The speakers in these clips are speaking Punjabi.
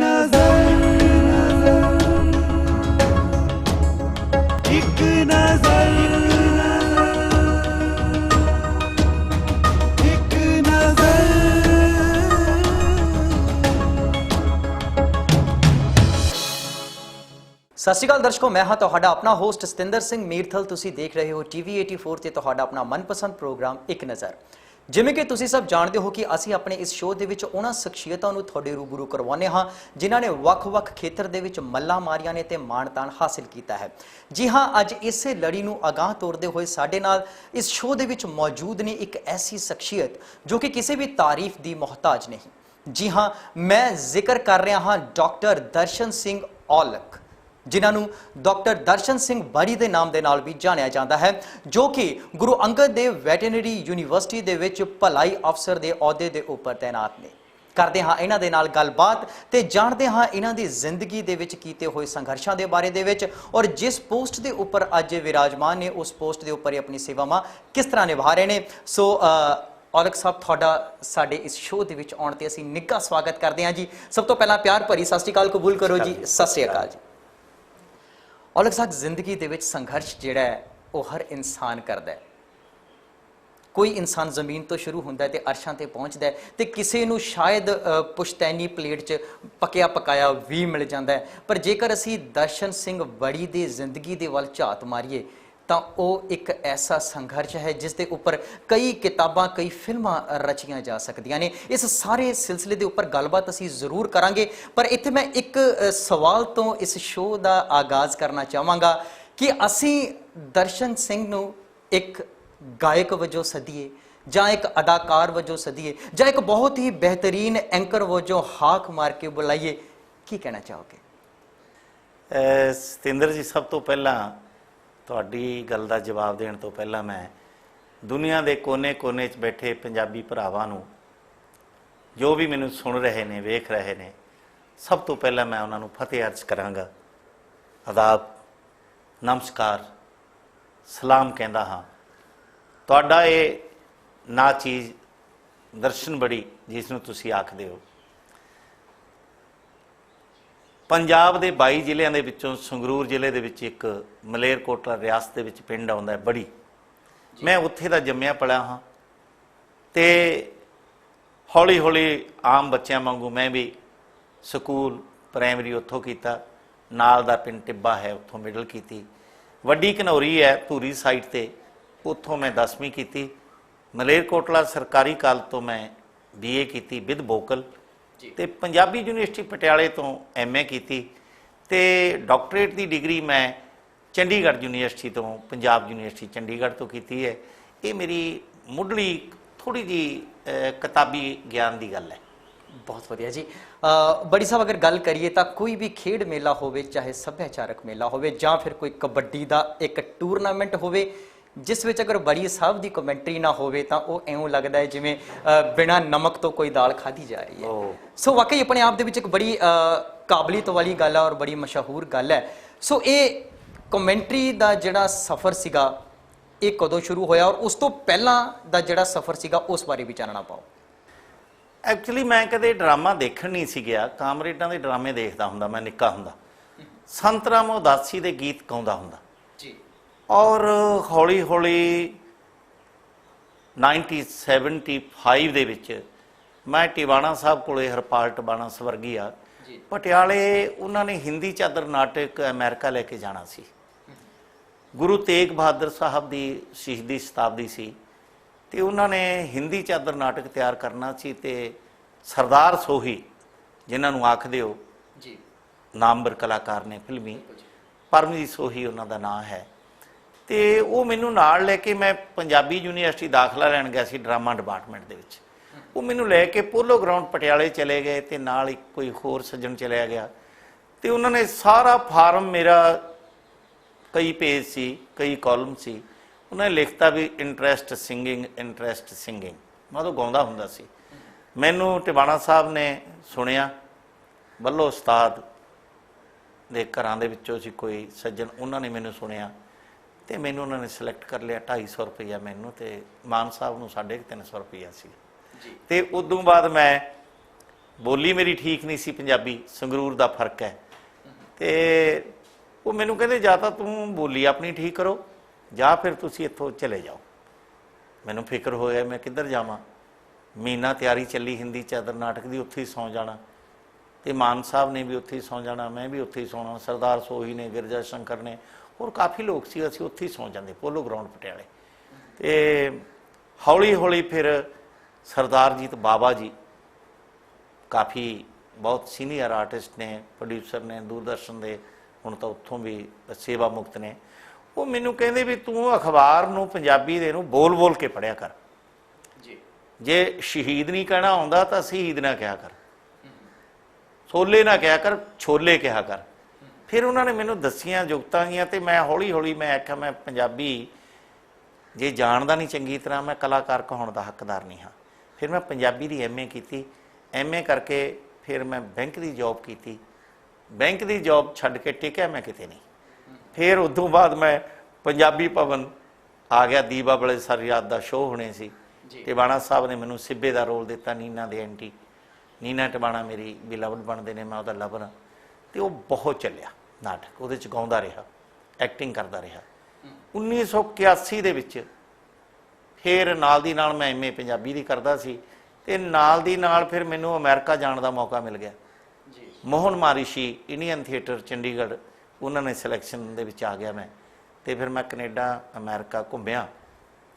सत श्री अकाल दर्शकों, मैं हाँ तुहाडा अपना होस्ट सतिंदर सिंह मीरथल। तुसी देख रहे हो TV 84 ਤੇ ਤੁਹਾਡਾ ਆਪਣਾ ਮਨਪਸੰਦ ਪ੍ਰੋਗਰਾਮ ਇੱਕ ਨਜ਼ਰ। ਜਿਵੇਂ ਕਿ ਤੁਸੀਂ ਸਭ ਜਾਣਦੇ ਹੋ ਕਿ ਅਸੀਂ ਆਪਣੇ ਇਸ ਸ਼ੋਅ ਦੇ ਵਿੱਚ ਉਹਨਾਂ ਸ਼ਖਸੀਅਤਾਂ ਨੂੰ ਤੁਹਾਡੇ ਰੂਬਰੂ ਕਰਵਾਉਂਦੇ ਹਾਂ ਜਿਨ੍ਹਾਂ ਨੇ ਵੱਖ-ਵੱਖ ਖੇਤਰ ਦੇ ਵਿੱਚ ਮੱਲਾਂ ਮਾਰੀਆਂ ਨੇ ਤੇ ਮਾਣ-ਤਾਣ ਹਾਸਿਲ ਕੀਤਾ ਹੈ। ਜੀ ਹਾਂ, ਅੱਜ ਇਸੇ ਲੜੀ ਨੂੰ ਅਗਾਹ ਤੋਰਦੇ ਹੋਏ ਸਾਡੇ ਨਾਲ ਇਸ ਸ਼ੋਅ ਦੇ ਵਿੱਚ ਮੌਜੂਦ ਨੇ ਇੱਕ ਐਸੀ ਸ਼ਖਸੀਅਤ ਜੋ ਕਿ ਕਿਸੇ ਵੀ ਤਾਰੀਫ ਦੀ ਮੁਹਤਾਜ ਨਹੀਂ। ਜੀ ਹਾਂ, ਮੈਂ ਜ਼ਿਕਰ ਕਰ ਰਿਹਾ ਹਾਂ ਡਾਕਟਰ ਦਰਸ਼ਨ ਸਿੰਘ ਔਲਖ, ਜਿਨ੍ਹਾਂ ਨੂੰ ਡਾਕਟਰ ਦਰਸ਼ਨ ਸਿੰਘ ਬੜੀ ਦੇ ਨਾਮ ਦੇ ਨਾਲ ਵੀ ਜਾਣਿਆ ਜਾਂਦਾ ਹੈ, ਜੋ ਕਿ ਗੁਰੂ ਅੰਗਦ ਦੇਵ ਵੈਟਰਨਰੀ ਯੂਨੀਵਰਸਿਟੀ ਦੇ ਵਿੱਚ ਭਲਾਈ ਅਫਸਰ ਦੇ ਅਹੁਦੇ ਦੇ ਉੱਪਰ ਤੈਨਾਤ ਨੇ। ਕਰਦੇ ਹਾਂ ਇਹਨਾਂ ਦੇ ਨਾਲ ਗੱਲਬਾਤ ਤੇ ਜਾਣਦੇ ਹਾਂ ਇਹਨਾਂ ਦੀ ਜ਼ਿੰਦਗੀ ਦੇ ਵਿੱਚ ਕੀਤੇ ਹੋਏ ਸੰਘਰਸ਼ਾਂ ਦੇ ਬਾਰੇ ਦੇ ਵਿੱਚ, ਔਰ ਜਿਸ ਪੋਸਟ ਦੇ ਉੱਪਰ ਅੱਜ ਵਿਰਾਜਮਾਨ ਨੇ ਉਸ ਪੋਸਟ ਦੇ ਉੱਪਰ ਆਪਣੀ ਸੇਵਾਵਾਂ ਕਿਸ ਤਰ੍ਹਾਂ ਨਿਭਾ ਰਹੇ ਨੇ। ਸੋ ਔਲਖ ਸਾਹਿਬ, ਤੁਹਾਡਾ ਸਾਡੇ ਇਸ ਸ਼ੋਅ ਦੇ ਵਿੱਚ ਆਉਣ ਤੇ ਅਸੀਂ ਨਿੱਘਾ ਸਵਾਗਤ ਕਰਦੇ ਹਾਂ ਜੀ। ਸਭ ਤੋਂ ਪਹਿਲਾਂ ਪਿਆਰ ਭਰੀ ਸਤਿ ਸ਼੍ਰੀ ਅਕਾਲ ਕਬੂਲ ਕਰੋ ਜੀ। ਸਤਿ ਸ਼੍ਰੀ ਅਕਾਲ ਜੀ। ਔਲਖ ਸਾਹਿਬ, ਜ਼ਿੰਦਗੀ ਦੇ ਵਿੱਚ ਸੰਘਰਸ਼ ਜਿਹੜਾ ਹੈ ਉਹ ਹਰ ਇਨਸਾਨ ਕਰਦਾ ਹੈ। ਕੋਈ ਇਨਸਾਨ ਜ਼ਮੀਨ ਤੋਂ ਸ਼ੁਰੂ ਹੁੰਦਾ ਹੈ ਤੇ ਅਰਸ਼ਾਂ ਤੇ ਪਹੁੰਚਦਾ ਹੈ, ਤੇ ਕਿਸੇ ਨੂੰ ਸ਼ਾਇਦ ਪੁਸ਼ਤੈਨੀ ਪਲੇਟ 'ਚ ਪੱਕਿਆ ਪਕਾਇਆ ਵੀ ਮਿਲ ਜਾਂਦਾ ਹੈ। ਪਰ ਜੇਕਰ ਅਸੀਂ ਦਰਸ਼ਨ ਸਿੰਘ ਬੜੀ ਦੀ ਜ਼ਿੰਦਗੀ ਦੇ ਵੱਲ ਝਾਤ ਮਾਰੀਏ ਤਾਂ ਉਹ ਇੱਕ ਐਸਾ ਸੰਘਰਸ਼ ਹੈ ਜਿਸ ਦੇ ਉੱਪਰ ਕਈ ਕਿਤਾਬਾਂ, ਕਈ ਫਿਲਮਾਂ ਰਚੀਆਂ ਜਾ ਸਕਦੀਆਂ ਨੇ। ਇਸ ਸਾਰੇ ਸਿਲਸਿਲੇ ਦੇ ਉੱਪਰ ਗੱਲਬਾਤ ਅਸੀਂ ਜ਼ਰੂਰ ਕਰਾਂਗੇ, ਪਰ ਇੱਥੇ ਮੈਂ ਇੱਕ ਸਵਾਲ ਤੋਂ ਇਸ ਸ਼ੋਅ ਦਾ ਆਗਾਜ਼ ਕਰਨਾ ਚਾਹਾਂਗਾ ਕਿ ਅਸੀਂ ਦਰਸ਼ਨ ਸਿੰਘ ਨੂੰ ਇੱਕ ਗਾਇਕ ਵਜੋਂ ਸੱਦੀਏ ਜਾਂ ਇੱਕ ਅਦਾਕਾਰ ਵਜੋਂ ਸੱਦੀਏ ਜਾਂ ਇੱਕ ਬਹੁਤ ਹੀ ਬਿਹਤਰੀਨ ਐਂਕਰ ਵਜੋਂ ਹਾਕ ਮਾਰ ਕੇ ਬੁਲਾਈਏ, ਕੀ ਕਹਿਣਾ ਚਾਹੋਗੇ? ਸਤਿੰਦਰ ਜੀ, ਸਭ ਤੋਂ ਪਹਿਲਾਂ ਤੁਹਾਡੀ ਗੱਲ ਦਾ ਜਵਾਬ ਦੇਣ ਤੋਂ ਪਹਿਲਾਂ ਮੈਂ ਦੁਨੀਆ ਦੇ ਕੋਨੇ-ਕੋਨੇ 'ਚ ਬੈਠੇ ਪੰਜਾਬੀ ਭਰਾਵਾਂ ਨੂੰ, ਜੋ ਵੀ ਮੈਨੂੰ ਸੁਣ ਰਹੇ ਨੇ, ਵੇਖ ਰਹੇ ਨੇ, ਸਭ ਤੋਂ ਪਹਿਲਾਂ ਮੈਂ ਉਹਨਾਂ ਨੂੰ ਫਤਿਹ ਅਰਜ਼ ਕਰਾਂਗਾ, ਆਦਾਬ, ਨਮਸਕਾਰ, ਸਲਾਮ ਕਹਿੰਦਾ ਹਾਂ। ਤੁਹਾਡਾ ਇਹ ਨਾ ਚੀਜ਼ ਦਰਸ਼ਨ ਬੜੀ, ਜਿਸ ਨੂੰ ਤੁਸੀਂ ਆਖਦੇ ਹੋ, ਪੰਜਾਬ ਦੇ 22 ਜ਼ਿਲ੍ਹਿਆਂ ਦੇ ਵਿੱਚੋਂ ਸੰਗਰੂਰ ਜ਼ਿਲ੍ਹੇ ਦੇ ਵਿੱਚ ਇੱਕ ਮਲੇਰਕੋਟਲਾ ਰਿਆਸਤ ਦੇ ਵਿੱਚ ਪਿੰਡ ਆਉਂਦਾ ਹੈ ਬੜੀ। ਮੈਂ ਉੱਥੇ ਦਾ ਜੰਮਿਆ ਪਲਿਆ ਹਾਂ ਅਤੇ ਹੌਲੀ ਹੌਲੀ ਆਮ ਬੱਚਿਆਂ ਵਾਂਗੂ ਮੈਂ ਵੀ ਸਕੂਲ ਪ੍ਰਾਇਮਰੀ ਉੱਥੋਂ ਕੀਤਾ। ਨਾਲ ਦਾ ਪਿੰਡ ਟਿੱਬਾ ਹੈ, ਉੱਥੋਂ ਮਿਡਲ ਕੀਤੀ। ਵੱਡੀ ਘਨੌਰੀ ਹੈ ਧੂਰੀ ਸਾਈਡ 'ਤੇ, ਉੱਥੋਂ ਮੈਂ 10ਵੀਂ ਕੀਤੀ। ਮਲੇਰਕੋਟਲਾ ਸਰਕਾਰੀ ਕਾਲਜ ਤੋਂ ਮੈਂ BA ਕੀਤੀ ਵਿਦ ਵੋਕਲ, ਅਤੇ ਪੰਜਾਬੀ ਯੂਨੀਵਰਸਿਟੀ ਪਟਿਆਲੇ ਤੋਂ MA ਕੀਤੀ, ਅਤੇ ਡਾਕਟਰੇਟ ਦੀ ਡਿਗਰੀ ਮੈਂ ਚੰਡੀਗੜ੍ਹ ਯੂਨੀਵਰਸਿਟੀ ਤੋਂ, ਪੰਜਾਬ ਯੂਨੀਵਰਸਿਟੀ ਚੰਡੀਗੜ੍ਹ ਤੋਂ ਕੀਤੀ ਹੈ। ਇਹ ਮੇਰੀ ਮੁੱਢਲੀ ਥੋੜ੍ਹੀ ਜਿਹੀ ਕਿਤਾਬੀ ਗਿਆਨ ਦੀ ਗੱਲ ਹੈ। ਬਹੁਤ ਵਧੀਆ ਜੀ। ਬੜੀ ਸਾਹਿਬ, ਅਗਰ ਗੱਲ ਕਰੀਏ ਤਾਂ ਕੋਈ ਵੀ ਖੇਡ ਮੇਲਾ ਹੋਵੇ, ਚਾਹੇ ਸੱਭਿਆਚਾਰਕ ਮੇਲਾ ਹੋਵੇ ਜਾਂ ਫਿਰ ਕੋਈ ਕਬੱਡੀ ਦਾ ਇੱਕ ਟੂਰਨਾਮੈਂਟ ਹੋਵੇ, ਜਿਸ ਵਿੱਚ ਅਗਰ ਬੜੀ ਸਾਹਿਬ ਦੀ ਕਮੈਂਟਰੀ ਨਾ ਹੋਵੇ ਤਾਂ ਉਹ ਇਉਂ ਲੱਗਦਾ ਹੈ ਜਿਵੇਂ ਬਿਨਾਂ ਨਮਕ ਤੋਂ ਕੋਈ ਦਾਲ ਖਾਧੀ ਜਾ ਰਹੀ ਹੈ। ਸੋ ਵਾਕਈ ਆਪਣੇ ਆਪ ਦੇ ਵਿੱਚ ਇੱਕ ਬੜੀ ਕਾਬਲੀਅਤ ਵਾਲੀ ਗੱਲ ਹੈ ਔਰ ਬੜੀ ਮਸ਼ਹੂਰ ਗੱਲ ਹੈ। ਸੋ ਇਹ ਕਮੈਂਟਰੀ ਦਾ ਜਿਹੜਾ ਸਫ਼ਰ ਸੀਗਾ ਇਹ ਕਦੋਂ ਸ਼ੁਰੂ ਹੋਇਆ, ਔਰ ਉਸ ਤੋਂ ਪਹਿਲਾਂ ਦਾ ਜਿਹੜਾ ਸਫ਼ਰ ਸੀਗਾ ਉਸ ਬਾਰੇ ਵੀ ਜਾਣਨਾ ਪਾਓ। ਐਕਚੁਅਲੀ ਮੈਂ ਕਦੇ ਡਰਾਮਾ ਦੇਖਣ ਨਹੀਂ ਸੀ ਗਿਆ। ਕਾਮਰੇਡਾਂ ਦੇ ਡਰਾਮੇ ਦੇਖਦਾ ਹੁੰਦਾ ਮੈਂ ਨਿੱਕਾ ਹੁੰਦਾ, ਸੰਤ ਰਾਮ ਉਦਾਸੀ ਦੇ ਗੀਤ ਗਾਉਂਦਾ ਹੁੰਦਾ ਜੀ। ਔਰ ਹੌਲੀ ਹੌਲੀ 1975 ਦੇ ਵਿੱਚ ਮੈਂ ਟਿਵਾਣਾ ਸਾਹਿਬ ਕੋਲੇ ਹਰਪਾਲ ਟਿਵਾਣਾ ਸਵਰਗੀਆ ਪਟਿਆਲੇ, ਉਹਨਾਂ ਨੇ ਹਿੰਦੀ ਚਾਦਰ ਨਾਟਕ ਅਮਰੀਕਾ ਲੈ ਕੇ ਜਾਣਾ ਸੀ। ਗੁਰੂ ਤੇਗ ਬਹਾਦਰ ਸਾਹਿਬ ਦੀ ਸ਼ਹੀਦੀ ਸ਼ਤਾਬਦੀ ਸੀ ਅਤੇ ਉਹਨਾਂ ਨੇ ਹਿੰਦੀ ਚਾਦਰ ਨਾਟਕ ਤਿਆਰ ਕਰਨਾ ਸੀ, ਅਤੇ ਸਰਦਾਰ ਸੋਹੀ, ਜਿਨ੍ਹਾਂ ਨੂੰ ਆਖਦੇ ਹੋ ਜੀ, ਨਾਮਵਰ ਕਲਾਕਾਰ ਨੇ ਫਿਲਮੀ, ਪਰਮਜੀਤ ਸੋਹੀ ਉਹਨਾਂ ਦਾ ਨਾਂ ਹੈ, ਅਤੇ ਉਹ ਮੈਨੂੰ ਨਾਲ ਲੈ ਕੇ, ਮੈਂ ਪੰਜਾਬੀ ਯੂਨੀਵਰਸਿਟੀ ਦਾਖਲਾ ਲੈਣ ਗਿਆ ਸੀ ਡਰਾਮਾ ਡਿਪਾਰਟਮੈਂਟ ਦੇ ਵਿੱਚ, ਉਹ ਮੈਨੂੰ ਲੈ ਕੇ ਪੋਲੋ ਗਰਾਊਂਡ ਪਟਿਆਲੇ ਚਲੇ ਗਏ, ਅਤੇ ਨਾਲ ਇੱਕ ਕੋਈ ਹੋਰ ਸੱਜਣ ਚਲਿਆ ਗਿਆ, ਅਤੇ ਉਹਨਾਂ ਨੇ ਸਾਰਾ ਫਾਰਮ, ਮੇਰਾ ਕਈ ਪੇਜ ਸੀ, ਕਈ ਕਾਲਮ ਸੀ, ਉਹਨਾਂ ਨੇ ਲਿਖਤਾ ਵੀ ਇੰਟਰਸਟ ਸਿੰਗਿੰਗ, ਇੰਟਰਸਟ ਸਿੰਗਿੰਗ। ਮੈਂ ਉਦੋਂ ਗਾਉਂਦਾ ਹੁੰਦਾ ਸੀ। ਮੈਨੂੰ ਟਿਵਾਣਾ ਸਾਹਿਬ ਨੇ ਸੁਣਿਆ, ਬੱਲੋ ਉਸਤਾਦ ਦੇ ਘਰਾਂ ਦੇ ਵਿੱਚੋਂ ਸੀ ਕੋਈ ਸੱਜਣ, ਉਹਨਾਂ ਨੇ ਮੈਨੂੰ ਸੁਣਿਆ ਅਤੇ ਮੈਨੂੰ ਉਹਨਾਂ ਨੇ ਸਿਲੈਕਟ ਕਰ ਲਿਆ। 250 ਰੁਪਈਆ ਮੈਨੂੰ, ਅਤੇ ਮਾਨ ਸਾਹਿਬ ਨੂੰ 350 ਰੁਪਈਆ ਸੀ। ਅਤੇ ਉਦੋਂ ਬਾਅਦ ਮੈਂ ਬੋਲੀ ਮੇਰੀ ਠੀਕ ਨਹੀਂ ਸੀ, ਪੰਜਾਬੀ ਸੰਗਰੂਰ ਦਾ ਫਰਕ ਹੈ। ਤੇ ਉਹ ਮੈਨੂੰ ਕਹਿੰਦੇ ਜਾਂ ਤਾਂ ਤੂੰ ਬੋਲੀ ਆਪਣੀ ਠੀਕ ਕਰੋ ਜਾਂ ਫਿਰ ਤੁਸੀਂ ਇੱਥੋਂ ਚਲੇ ਜਾਓ। ਮੈਨੂੰ ਫਿਕਰ ਹੋਇਆ ਮੈਂ ਕਿੱਧਰ ਜਾਵਾਂ। ਮਹੀਨਾ ਤਿਆਰੀ ਚੱਲੀ ਹਿੰਦੀ ਚਾਦਰ ਨਾਟਕ ਦੀ, ਉੱਥੇ ਹੀ ਸੌਂ ਜਾਣਾ। ਤੇ ਮਾਨ ਸਾਹਿਬ ਨੇ ਵੀ ਉੱਥੇ ਹੀ ਸੌਂ ਜਾਣਾ, ਮੈਂ ਵੀ ਉੱਥੇ ਹੀ ਸੌਣਾ, ਸਰਦਾਰ ਸੋਹੀ ਨੇ, ਗਿਰਜਾ ਸ਼ੰਕਰ ਨੇ, ਹੋਰ ਕਾਫੀ ਲੋਕ ਸੀ, ਅਸੀਂ ਉੱਥੇ ਹੀ ਸੌਂ ਜਾਂਦੇ ਪੋਲੋ ਗਰਾਊਂਡ ਪਟਿਆਲੇ। ਤੇ ਹੌਲੀ ਹੌਲੀ ਫਿਰ ਸਰਦਾਰਜੀਤ ਬਾਬਾ ਜੀ ਕਾਫੀ ਬਹੁਤ ਸੀਨੀਅਰ ਆਰਟਿਸਟ ਨੇ, ਪ੍ਰੋਡਿਊਸਰ ਨੇ ਦੂਰਦਰਸ਼ਨ ਦੇ, ਹੁਣ ਤਾਂ ਉੱਥੋਂ ਵੀ ਸੇਵਾ ਮੁਕਤ ਨੇ। ਉਹ ਮੈਨੂੰ ਕਹਿੰਦੇ ਵੀ ਤੂੰ ਅਖਬਾਰ ਨੂੰ ਪੰਜਾਬੀ ਦੇ ਨੂੰ ਬੋਲ ਬੋਲ ਕੇ ਪੜ੍ਹਿਆ ਕਰ ਜੀ, ਜੇ ਸ਼ਹੀਦ ਨਹੀਂ ਕਹਿਣਾ ਆਉਂਦਾ ਤਾਂ ਸ਼ਹੀਦ ਨਾ ਕਿਹਾ ਕਰ, ਛੋਲੇ ਨਾ ਕਿਹਾ ਕਰ, ਛੋਲੇ ਕਿਹਾ ਕਰ। ਫਿਰ ਉਹਨਾਂ ਨੇ ਮੈਨੂੰ ਦੱਸੀਆਂ ਜੁਗਤਾਂ ਗੀਆਂ ਤੇ ਮੈਂ ਹੌਲੀ ਹੌਲੀ ਮੈਂ ਆਖਿਆ ਮੈਂ ਪੰਜਾਬੀ ਜੇ ਜਾਣਦਾ ਨਹੀਂ ਚੰਗੀ ਤਰ੍ਹਾਂ ਮੈਂ ਕਲਾਕਾਰ ਕਹਾਉਣ ਦਾ ਹੱਕਦਾਰ ਨਹੀਂ ਹਾਂ। ਫਿਰ ਮੈਂ ਪੰਜਾਬੀ ਦੀ MA ਕੀਤੀ। MA ਕਰਕੇ ਫਿਰ ਮੈਂ ਬੈਂਕ ਦੀ ਜੌਬ ਕੀਤੀ। ਬੈਂਕ ਦੀ ਜੌਬ ਛੱਡ ਕੇ ਟਿਕਿਆ ਮੈਂ ਕਿਤੇ ਨਹੀਂ। ਫਿਰ ਉਦੋਂ ਬਾਅਦ ਮੈਂ ਪੰਜਾਬੀ ਭਵਨ ਆ ਗਿਆ, ਦੀਵਾ ਬਲੇ ਸਾਰੀ ਰਾਤ ਦਾ ਸ਼ੋਅ ਹੋਣੇ ਸੀ। ਟਿਵਾਣਾ ਸਾਹਿਬ ਨੇ ਮੈਨੂੰ ਸਿੱਬੇ ਦਾ ਰੋਲ ਦਿੱਤਾ, ਨੀਨਾ ਦੇ ਐਂਟੀ। ਨੀਨਾ ਟਿਵਾਣਾ ਮੇਰੀ ਬਿਲਵਡ ਬਣਦੇ ਨੇ, ਮੈਂ ਉਹਦਾ ਲਵਰ। ਤੇ ਉਹ ਬਹੁਤ ਚੱਲਿਆ ਨਾਟਕ, ਉਹਦੇ 'ਚ ਗਾਉਂਦਾ ਰਿਹਾ, ਐਕਟਿੰਗ ਕਰਦਾ ਰਿਹਾ। 1981 ਦੇ ਵਿੱਚ ਫਿਰ ਨਾਲ ਦੀ ਨਾਲ ਮੈਂ MA ਪੰਜਾਬੀ ਦੀ ਕਰਦਾ ਸੀ ਤੇ ਨਾਲ ਦੀ ਨਾਲ ਫਿਰ ਮੈਨੂੰ ਅਮਰੀਕਾ ਜਾਣ ਦਾ ਮੌਕਾ ਮਿਲ ਗਿਆ। ਮੋਹਨ ਮਾਰਿਸ਼ੀ ਇੰਡੀਅਨ ਥੀਏਟਰ ਚੰਡੀਗੜ੍ਹ, ਉਹਨਾਂ ਨੇ ਸਿਲੈਕਸ਼ਨ ਦੇ ਵਿੱਚ ਆ ਗਿਆ ਮੈਂ। ਤੇ ਫਿਰ ਮੈਂ ਕੈਨੇਡਾ ਅਮਰੀਕਾ ਘੁੰਮਿਆ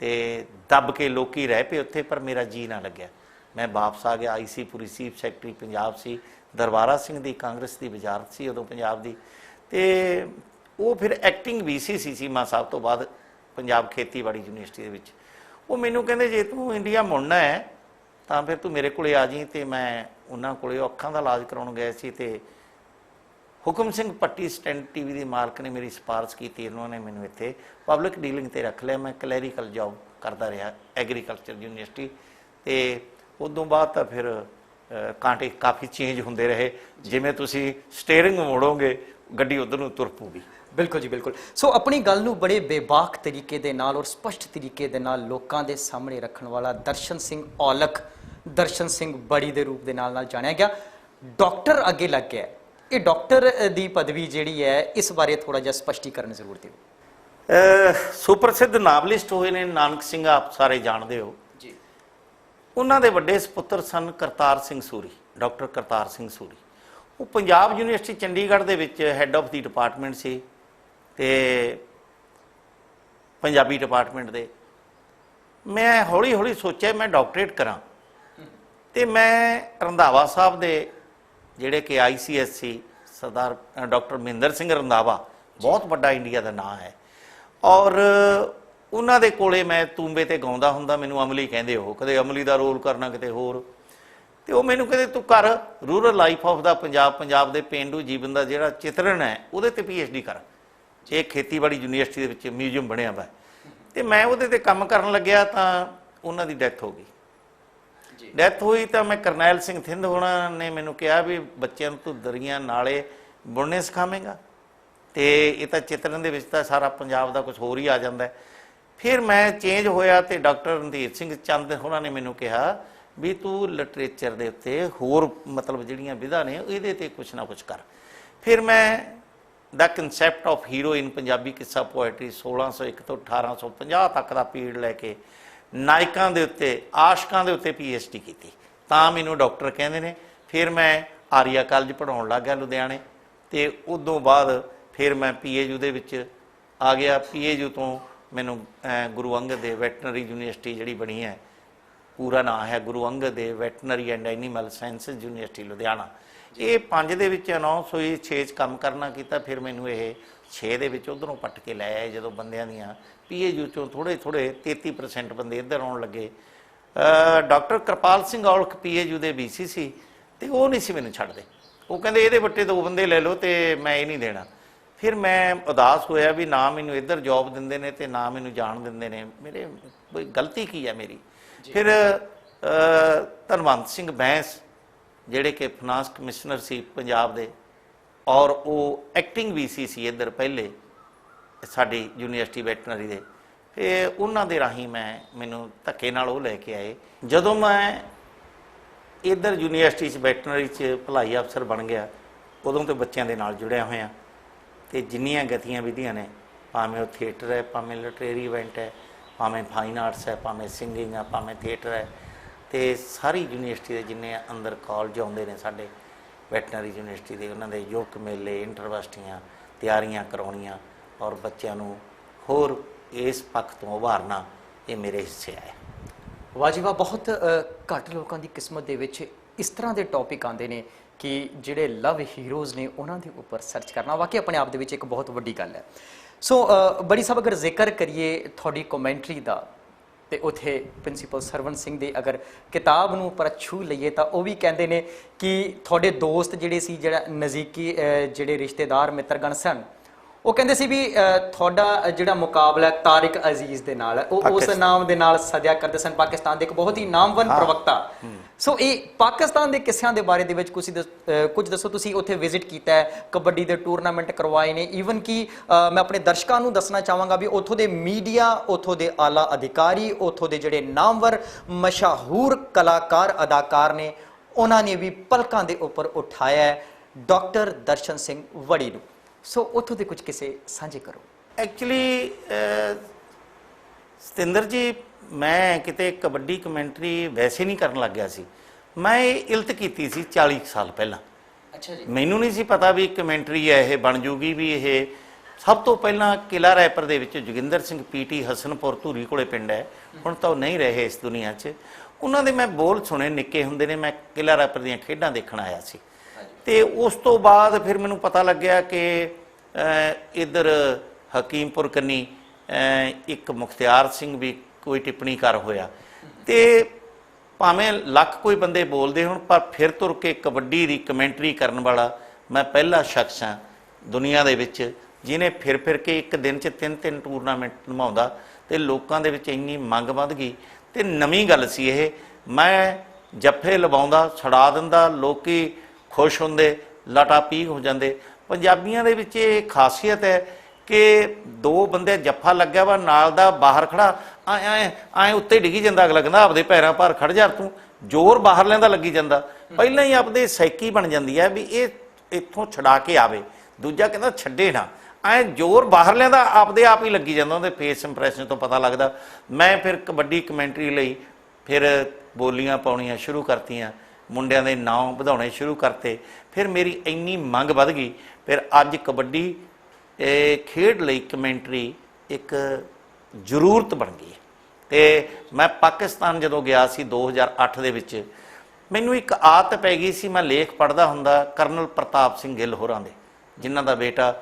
ਤੇ ਦੱਬ ਕੇ ਲੋਕੀ ਰਹਿ ਪਏ ਉੱਥੇ, ਪਰ ਮੇਰਾ ਜੀ ਨਾ ਲੱਗਿਆ। ਮੈਂ ਵਾਪਸ ਆ ਗਿਆ। IC ਪੁਰੀ ਚੀਫ ਸੈਕਟਰੀ ਪੰਜਾਬ ਸੀ, ਦਰਬਾਰਾ ਸਿੰਘ ਦੀ ਕਾਂਗਰਸ ਦੀ ਵਜ਼ਾਰਤ ਸੀ ਉਦੋਂ ਪੰਜਾਬ ਦੀ। ਤੇ ਉਹ ਫਿਰ ਐਕਟਿੰਗ VCC ਸੀਮਾ ਸਾਹਿਬ ਤੋਂ ਬਾਅਦ ਪੰਜਾਬ ਖੇਤੀਬਾੜੀ ਯੂਨੀਵਰਸਿਟੀ ਦੇ ਵਿੱਚ। ਉਹ ਮੈਨੂੰ ਕਹਿੰਦੇ ਜੇ ਤੂੰ ਇੰਡੀਆ ਮੁੜਨਾ ਹੈ ਤਾਂ ਫਿਰ ਤੂੰ ਮੇਰੇ ਕੋਲੇ ਆ ਜੀ। ਤੇ ਮੈਂ ਉਹਨਾਂ ਕੋਲੇ ਅੱਖਾਂ ਦਾ ਇਲਾਜ ਕਰਾਉਣ ਗਏ ਸੀ ਤੇ ਹੁਕਮ ਸਿੰਘ ਪੱਟੀ ਸਟੈਂਡ TV ਦੀ ਮਾਲਕ ਨੇ ਮੇਰੀ ਸਿਫਾਰਿਸ਼ ਕੀਤੀ। ਉਹਨਾਂ ਨੇ ਮੈਨੂੰ ਇੱਥੇ ਪਬਲਿਕ ਡੀਲਿੰਗ ਤੇ ਰੱਖ ਲਿਆ। ਮੈਂ ਕਲੈਰੀਕਲ ਜੌਬ ਕਰਦਾ ਰਿਹਾ ਐਗਰੀਕਲਚਰ ਯੂਨੀਵਰਸਿਟੀ। ਤੇ ਉਦੋਂ ਬਾਅਦ ਤਾਂ ਫਿਰ ਕਾਂਟੇ ਕਾਫੀ ਚੇਂਜ ਹੁੰਦੇ ਰਹੇ। ਜਿਵੇਂ ਤੁਸੀਂ ਸਟੀਅਰਿੰਗ ਮੋੜੋਗੇ ਗੱਡੀ ਉਧਰ ਨੂੰ ਤੁਰ ਪਊਗੀ। ਬਿਲਕੁਲ ਜੀ, ਬਿਲਕੁਲ। ਸੋ ਆਪਣੀ ਗੱਲ ਨੂੰ ਬੜੇ ਬੇਬਾਕ ਤਰੀਕੇ ਦੇ ਨਾਲ ਔਰ ਸਪਸ਼ਟ ਤਰੀਕੇ ਦੇ ਨਾਲ ਲੋਕਾਂ ਦੇ ਸਾਹਮਣੇ ਰੱਖਣ ਵਾਲਾ ਦਰਸ਼ਨ ਸਿੰਘ ਔਲਖ, ਦਰਸ਼ਨ ਸਿੰਘ ਬੜੀ ਦੇ ਰੂਪ ਦੇ ਨਾਲ ਜਾਣਿਆ ਗਿਆ। ਡਾਕਟਰ ਅੱਗੇ ਲੱਗ ਗਿਆ। ਇਹ ਡਾਕਟਰ ਦੀ ਪਦਵੀ ਜਿਹੜੀ ਹੈ, ਇਸ ਬਾਰੇ ਥੋੜਾ ਜਿਹਾ ਸਪਸ਼ਟੀਕਰਨ ਜ਼ਰੂਰ ਦਿਓ। ਸੁਪ੍ਰਸਿੱਧ ਨਾਵਲਿਸਟ ਹੋਏ ਨੇ ਨਾਨਕ ਸਿੰਘ, ਆਪ ਸਾਰੇ ਜਾਣਦੇ ਹੋ ਜੀ। ਉਹਨਾਂ ਦੇ ਵੱਡੇ ਸੁਪੁੱਤਰ ਸਨ ਕਰਤਾਰ ਸਿੰਘ ਸੂਰੀ, ਡਾਕਟਰ ਕਰਤਾਰ ਸਿੰਘ ਸੂਰੀ। ਉਹ ਪੰਜਾਬ ਯੂਨੀਵਰਸਿਟੀ ਚੰਡੀਗੜ੍ਹ ਦੇ ਵਿੱਚ ਹੈੱਡ ਆਫ ਦੀ ਡਿਪਾਰਟਮੈਂਟ ਸੀ ਤੇ ਪੰਜਾਬੀ ਡਿਪਾਰਟਮੈਂਟ ਦੇ। ਮੈਂ ਹੌਲੀ ਹੌਲੀ ਸੋਚਿਆ ਮੈਂ ਡਾਕਟਰੇਟ ਕਰਾਂ ਤੇ ਮੈਂ ਰੰਧਾਵਾ ਸਾਹਿਬ ਦੇ ਜਿਹੜੇ ਕਿ ICS ਸੀ, ਸਰਦਾਰ ਡਾਕਟਰ ਮਹਿੰਦਰ ਸਿੰਘ ਰੰਧਾਵਾ, ਬਹੁਤ ਵੱਡਾ ਇੰਡੀਆ ਦਾ ਨਾਂ ਹੈ। ਔਰ ਉਹਨਾਂ ਦੇ ਕੋਲੇ ਮੈਂ ਤੂੰਬੇ ਤੇ ਗਾਉਂਦਾ ਹੁੰਦਾ। ਮੈਨੂੰ ਅਮਲੀ ਕਹਿੰਦੇ, ਉਹ ਕਦੇ ਅਮਲੀ ਦਾ ਰੋਲ ਕਰਨਾ ਕਿਤੇ ਹੋਰ। ਤੇ ਉਹ ਮੈਨੂੰ ਕਹਿੰਦੇ ਤੂੰ ਕਰ ਰੂਰਲ ਲਾਈਫ ਆਫ ਦਾ ਪੰਜਾਬ, ਪੰਜਾਬ ਦੇ ਪੇਂਡੂ ਜੀਵਨ ਦਾ ਜਿਹੜਾ ਚਿਤਰਣ ਹੈ ਉਹਦੇ ਤੇ PhD ਕਰ। ਇਹ ਖੇਤੀਬਾੜੀ ਯੂਨੀਵਰਸਿਟੀ ਦੇ ਵਿੱਚ ਮਿਊਜ਼ੀਅਮ ਬਣਿਆ ਵਾ। ਤੇ ਮੈਂ ਉਹਦੇ ਤੇ ਕੰਮ ਕਰਨ ਲੱਗਿਆ ਤਾਂ ਉਹਨਾਂ ਦੀ ਡੈਥ ਹੋ ਗਈ। ਡੈਥ ਹੋਈ ਤਾਂ ਮੈਂ ਕਰਨੈਲ ਸਿੰਘ ਥਿੰਦ ਹੋਣਾ ਨੇ ਮੈਨੂੰ ਕਿਹਾ ਵੀ ਬੱਚਿਆਂ ਨੂੰ ਤੂੰ ਦਰੀਆਂ ਨਾਲੇ ਬੁਣਨੇ ਸਿਖਾਵੇਂਗਾ। ਤੇ ਇਹ ਤਾਂ ਚਿਤਰਨ ਦੇ ਵਿੱਚ ਤਾਂ ਸਾਰਾ ਪੰਜਾਬ ਦਾ ਕੁਝ ਹੋਰ ਹੀ ਆ ਜਾਂਦਾ। ਫਿਰ ਮੈਂ ਚੇਂਜ ਹੋਇਆ ਤੇ ਡਾਕਟਰ ਰਣਧੀਰ ਸਿੰਘ ਚੰਦ ਹੋਣਾ ਨੇ ਮੈਨੂੰ ਕਿਹਾ ਵੀ ਤੂੰ ਲਿਟਰੇਚਰ ਦੇ ਉੱਤੇ ਹੋਰ ਮਤਲਬ ਜਿਹੜੀਆਂ ਵਿਧਾ ਨੇ ਇਹਦੇ ਤੇ ਕੁਛ ਨਾ ਕੁਛ ਕਰ। ਫਿਰ ਮੈਂ ਦਾ ਕਨਸੈਪਟ ਆਫ ਹੀਰੋ ਇਨ ਪੰਜਾਬੀ ਕਿੱਸਾ ਪੋਇਟਰੀ 1601 ਤੋਂ 1850 ਤੱਕ ਦਾ ਪੀਰੀਅਡ ਲੈ ਕੇ ਨਾਇਕਾਂ ਦੇ ਉੱਤੇ, ਆਸ਼ਕਾਂ ਦੇ ਉੱਤੇ PhD ਕੀਤੀ ਤਾਂ ਮੈਨੂੰ ਡਾਕਟਰ ਕਹਿੰਦੇ ਨੇ। ਫਿਰ ਮੈਂ ਆਰੀਆ ਕਾਲਜ ਪੜ੍ਹਾਉਣ ਲੱਗ ਗਿਆ ਲੁਧਿਆਣੇ। ਤੇ ਉਦੋਂ ਬਾਅਦ ਫਿਰ ਮੈਂ PAU ਦੇ ਵਿੱਚ ਆ ਗਿਆ। PAU ਤੋਂ ਮੈਨੂੰ ਗੁਰੂ ਅੰਗਦ ਦੇਵ ਵੈਟਨਰੀ ਯੂਨੀਵਰਸਿਟੀ ਜਿਹੜੀ ਬਣੀ ਹੈ, ਪੂਰਾ ਨਾਂ ਹੈ Guru Angad Dev veterinary and animal sciences university Ludhiana. ਇਹ 5 ਦੇ ਵਿੱਚ ਅਨਾਉਂਸ ਹੋਈ, 6 'ਚ ਕੰਮ ਕਰਨਾ ਕੀਤਾ। ਫਿਰ ਮੈਨੂੰ ਇਹ 6 ਦੇ ਵਿੱਚ ਉੱਧਰੋਂ ਪੱਟ ਕੇ ਲੈ ਆਏ ਜਦੋਂ ਬੰਦਿਆਂ ਦੀਆਂ PAU 'ਚੋਂ ਥੋੜ੍ਹੇ 33% ਬੰਦੇ ਇੱਧਰ ਆਉਣ ਲੱਗੇ। ਡਾਕਟਰ ਕਿਰਪਾਲ ਸਿੰਘ ਔਲਖ PAU ਦੇ VC ਸੀ ਤੇ ਉਹ ਨਹੀਂ ਸੀ ਮੈਨੂੰ ਛੱਡਦੇ। ਉਹ ਕਹਿੰਦੇ ਇਹਦੇ ਵੱਟੇ 2 ਬੰਦੇ ਲੈ ਲਓ ਤੇ ਮੈਂ ਇਹ ਨਹੀਂ ਦੇਣਾ। ਫਿਰ ਮੈਂ ਉਦਾਸ ਹੋਇਆ ਵੀ ਨਾ ਮੈਨੂੰ ਇੱਧਰ ਜੌਬ ਦਿੰਦੇ ਨੇ ਤੇ ਨਾ ਮੈਨੂੰ ਜਾਣ ਦਿੰਦੇ ਨੇ, ਮੇਰੇ ਕੋਈ ਗਲਤੀ ਕੀ ਹੈ ਮੇਰੀ। ਫਿਰ ਧਨਵੰਤ ਸਿੰਘ ਬੈਂਸ ਜਿਹੜੇ ਕਿ ਫਾਈਨਾਂਸ ਕਮਿਸ਼ਨਰ ਸੀ ਪੰਜਾਬ ਦੇ, ਔਰ ਉਹ ਐਕਟਿੰਗ VC ਸੀ ਇੱਧਰ ਪਹਿਲੇ ਸਾਡੀ ਯੂਨੀਵਰਸਿਟੀ ਵੈਟਨਰੀ ਦੇ। ਫਿਰ ਉਹਨਾਂ ਦੇ ਰਾਹੀਂ ਮੈਨੂੰ ਧੱਕੇ ਨਾਲ ਉਹ ਲੈ ਕੇ ਆਏ। ਜਦੋਂ ਮੈਂ ਇੱਧਰ ਯੂਨੀਵਰਸਿਟੀ 'ਚ ਵੈਟਰਨਰੀ 'ਚ ਭਲਾਈ ਅਫਸਰ ਬਣ ਗਿਆ, ਉਦੋਂ ਤੋਂ ਬੱਚਿਆਂ ਦੇ ਨਾਲ ਜੁੜਿਆ ਹੋਇਆ। ਅਤੇ ਜਿੰਨੀਆਂ ਗਤੀਆਂ ਵਿਧੀਆਂ ਨੇ, ਭਾਵੇਂ ਉਹ ਥੀਏਟਰ ਹੈ, ਭਾਵੇਂ ਲਿਟਰੇਰੀ ਇਵੈਂਟ ਹੈ, ਭਾਵੇਂ ਫਾਈਨ ਆਰਟਸ ਹੈ, ਭਾਵੇਂ ਸਿੰਗਿੰਗ ਹੈ, ਭਾਵੇਂ ਥੀਏਟਰ ਹੈ, ਅਤੇ ਸਾਰੀ ਯੂਨੀਵਰਸਿਟੀ ਦੇ ਜਿੰਨੇ ਅੰਦਰ ਕਾਲਜ ਆਉਂਦੇ ਨੇ ਸਾਡੇ ਵੈਟਰਨਰੀ ਯੂਨੀਵਰਸਿਟੀ ਦੇ, ਉਹਨਾਂ ਦੇ ਯੁਵਕ ਮੇਲੇ, ਇੰਟਰਵਸਟੀਆਂ, ਤਿਆਰੀਆਂ ਕਰਾਉਣੀਆਂ ਔਰ ਬੱਚਿਆਂ ਨੂੰ ਹੋਰ ਇਸ ਪੱਖ ਤੋਂ ਉਭਾਰਨਾ, ਇਹ ਮੇਰੇ ਹਿੱਸੇ ਆਇਆ। ਵਾਹ ਜੀ ਵਾਹ, ਬਹੁਤ ਘੱਟ ਲੋਕਾਂ ਦੀ ਕਿਸਮਤ ਦੇ ਵਿੱਚ ਇਸ ਤਰ੍ਹਾਂ ਦੇ ਟੌਪਿਕ ਆਉਂਦੇ ਨੇ ਕਿ ਜਿਹੜੇ ਲਵ ਹੀਰੋਜ਼ ਨੇ ਉਹਨਾਂ ਦੇ ਉੱਪਰ ਸਰਚ ਕਰਨਾ ਵਾਕਈ ਆਪਣੇ ਆਪ ਦੇ ਵਿੱਚ ਇੱਕ ਬਹੁਤ ਵੱਡੀ ਗੱਲ ਹੈ। ਸੋ ਬੜੀ ਸਾਹਿਬ, ਅਗਰ ਜ਼ਿਕਰ ਕਰੀਏ ਤੁਹਾਡੀ ਕਮੈਂਟਰੀ ਦਾ, ਤੇ ਉੱਥੇ ਪ੍ਰਿੰਸੀਪਲ ਸਰਵਨ ਸਿੰਘ ਦੇ ਅਗਰ ਕਿਤਾਬ ਨੂੰ ਪਰ ਛੂ ਲਈਏ ਤਾਂ ਉਹ ਵੀ ਕਹਿੰਦੇ ਨੇ ਕਿ ਤੁਹਾਡੇ ਦੋਸਤ ਜਿਹੜੇ ਸੀ, ਜਿਹੜਾ ਨਜ਼ਦੀਕੀ ਜਿਹੜੇ ਰਿਸ਼ਤੇਦਾਰ ਮਿੱਤਰਗਣ ਸਨ, ਉਹ ਕਹਿੰਦੇ ਸੀ ਵੀ ਤੁਹਾਡਾ ਜਿਹੜਾ ਮੁਕਾਬਲਾ ਤਾਰਿਕ ਅਜ਼ੀਜ਼ ਦੇ ਨਾਲ ਹੈ, ਉਹ ਉਸ ਨਾਮ ਦੇ ਨਾਲ ਸੱਦਿਆ ਕਰਦੇ ਸਨ, ਪਾਕਿਸਤਾਨ ਦੇ ਇੱਕ ਬਹੁਤ ਹੀ ਨਾਮਵਰ ਪ੍ਰਵਕਤਾ। ਸੋ ਇਹ ਪਾਕਿਸਤਾਨ ਦੇ ਕਿੱਸਿਆਂ ਦੇ ਬਾਰੇ ਦੇ ਵਿੱਚ ਕੁਝ ਦੱਸੋ। ਤੁਸੀਂ ਉੱਥੇ ਵਿਜ਼ਿਟ ਕੀਤਾ ਹੈ, ਕਬੱਡੀ ਦੇ ਟੂਰਨਾਮੈਂਟ ਕਰਵਾਏ ਨੇ, ਈਵਨ ਕਿ ਮੈਂ ਆਪਣੇ ਦਰਸ਼ਕਾਂ ਨੂੰ ਦੱਸਣਾ ਚਾਹਾਂਗਾ ਵੀ ਉੱਥੋਂ ਦੇ ਮੀਡੀਆ, ਉੱਥੋਂ ਦੇ ਆਲਾ ਅਧਿਕਾਰੀ, ਉੱਥੋਂ ਦੇ ਜਿਹੜੇ ਨਾਮਵਰ ਮਸ਼ਹੂਰ ਕਲਾਕਾਰ ਅਦਾਕਾਰ ਨੇ, ਉਹਨਾਂ ਨੇ ਵੀ ਪਲਕਾਂ ਦੇ ਉੱਪਰ ਉਠਾਇਆ ਹੈ ਡਾਕਟਰ ਦਰਸ਼ਨ ਸਿੰਘ ਵੜੀ ਨੂੰ। ਸੋ ਉੱਥੋਂ ਦੇ ਕੁਝ ਕਿਸੇ ਸਾਂਝੇ ਕਰੋ। ਐਕਚੁਅਲੀ ਸਤਿੰਦਰ ਜੀ, ਮੈਂ ਕਿਤੇ ਕਬੱਡੀ ਕਮੈਂਟਰੀ ਵੈਸੇ ਨਹੀਂ ਕਰਨ ਲੱਗ ਗਿਆ ਸੀ, ਮੈਂ ਇਹ ਇਲਤ ਕੀਤੀ ਸੀ 40 ਸਾਲ ਪਹਿਲਾਂ। ਅੱਛਾ ਜੀ। ਮੈਨੂੰ ਨਹੀਂ ਸੀ ਪਤਾ ਵੀ ਕਮੈਂਟਰੀ ਹੈ ਇਹ ਬਣ ਜੂਗੀ। ਵੀ ਇਹ ਸਭ ਤੋਂ ਪਹਿਲਾਂ ਕਿਲ੍ਹਾ ਰਾਏਪੁਰ ਦੇ ਵਿੱਚ ਜੋਗਿੰਦਰ ਸਿੰਘ ਪੀਟੀ ਹਸਨਪੁਰ ਧੂਰੀ ਕੋਲੇ ਪਿੰਡ ਹੈ, ਹੁਣ ਤਾਂ ਉਹ ਨਹੀਂ ਰਹੇ ਇਸ ਦੁਨੀਆ 'ਚ। ਉਹਨਾਂ ਦੇ ਮੈਂ ਬੋਲ ਸੁਣੇ ਨਿੱਕੇ ਹੁੰਦੇ ਨੇ, ਮੈਂ ਕਿਲ੍ਹਾ ਰਾਏਪੁਰ ਦੀਆਂ ਖੇਡਾਂ ਦੇਖਣ ਆਇਆ ਸੀ। ਅਤੇ ਉਸ ਤੋਂ ਬਾਅਦ ਫਿਰ ਮੈਨੂੰ ਪਤਾ ਲੱਗਿਆ ਕਿ ਇੱਧਰ ਹਕੀਮਪੁਰ ਕੰਨੀ ਇੱਕ ਮੁਖਤਿਆਰ ਸਿੰਘ ਵੀ ਕੋਈ ਟਿੱਪਣੀਕਾਰ ਹੋਇਆ। ਅਤੇ ਭਾਵੇਂ ਲੱਖ ਕੋਈ ਬੰਦੇ ਬੋਲਦੇ ਹੋਣ, ਪਰ ਫਿਰ ਤੁਰ ਕੇ ਕਬੱਡੀ ਦੀ ਕਮੈਂਟਰੀ ਕਰਨ ਵਾਲਾ ਮੈਂ ਪਹਿਲਾ ਸ਼ਖਸ ਹਾਂ ਦੁਨੀਆ ਦੇ ਵਿੱਚ ਜਿਹਨੇ ਫਿਰ ਕੇ ਇੱਕ ਦਿਨ 'ਚ 3-3 ਟੂਰਨਾਮੈਂਟ ਨਿਭਾਉਂਦਾ। ਅਤੇ ਲੋਕਾਂ ਦੇ ਵਿੱਚ ਇੰਨੀ ਮੰਗ ਵੱਧ ਗਈ। ਅਤੇ ਨਵੀਂ ਗੱਲ ਸੀ ਇਹ, ਮੈਂ ਜੱਫੇ ਲਵਾਉਂਦਾ, ਛੜਾ ਦਿੰਦਾ, ਲੋਕੀ ਖੁਸ਼ ਹੁੰਦੇ, ਲਾਟਾ ਪੀਕ ਹੋ ਜਾਂਦੇ। ਪੰਜਾਬੀਆਂ ਦੇ ਵਿੱਚ ਇਹ ਖਾਸੀਅਤ ਹੈ ਕਿ ਦੋ ਬੰਦੇ ਜੱਫਾ ਲੱਗਿਆ ਵਾ, ਨਾਲ ਦਾ ਬਾਹਰ ਖੜਾ ਐ ਉੱਤੇ ਡਿੱਗੀ ਜਾਂਦਾ, ਅਗਲਾ ਕਹਿੰਦਾ ਆਪਦੇ ਪੈਰਾਂ ਭਾਰ ਖੜ ਜਾ, ਤੂੰ ਜ਼ੋਰ ਬਾਹਰ ਲੈਂਦਾ ਲੱਗੀ ਜਾਂਦਾ। ਪਹਿਲਾਂ ਹੀ ਆਪਦੇ ਸੈਕੀ ਬਣ ਜਾਂਦੀ ਹੈ ਵੀ ਇਹ ਇੱਥੋਂ ਛਡਾ ਕੇ ਆਵੇ, ਦੂਜਾ ਕਹਿੰਦਾ ਛੱਡੇ ਨਾ, ਐ ਜ਼ੋਰ ਬਾਹਰ ਲੈਂਦਾ ਆਪਦੇ ਆਪ ਹੀ ਲੱਗੀ ਜਾਂਦਾ। ਉਹਦੇ ਫੇਸ ਇੰਪ੍ਰੈਸ਼ਨ ਤੋਂ ਪਤਾ ਲੱਗਦਾ। ਮੈਂ ਫਿਰ ਕਬੱਡੀ ਕਮੈਂਟਰੀ ਲਈ ਫਿਰ ਬੋਲੀਆਂ ਪਾਉਣੀਆਂ ਸ਼ੁਰੂ ਕਰਤੀਆਂ, ਮੁੰਡਿਆਂ ਦੇ ਨਾਂ ਵਧਾਉਣੇ ਸ਼ੁਰੂ ਕਰਤੇ। ਫਿਰ ਮੇਰੀ ਇੰਨੀ ਮੰਗ ਵੱਧ ਗਈ, ਫਿਰ ਅੱਜ ਕਬੱਡੀ ਖੇਡ ਲਈ ਕਮੈਂਟਰੀ ਇੱਕ ਜ਼ਰੂਰਤ ਬਣ ਗਈ। ਅਤੇ ਮੈਂ ਪਾਕਿਸਤਾਨ ਜਦੋਂ ਗਿਆ ਸੀ 2008 ਦੇ ਵਿੱਚ, ਮੈਨੂੰ ਇੱਕ ਆਦਤ ਪੈ ਗਈ ਸੀ, ਮੈਂ ਲੇਖ ਪੜ੍ਹਦਾ ਹੁੰਦਾ ਕਰਨਲ ਪ੍ਰਤਾਪ ਸਿੰਘ ਗਿੱਲ ਹੋਰਾਂ ਦੇ, ਜਿਨ੍ਹਾਂ ਦਾ ਬੇਟਾ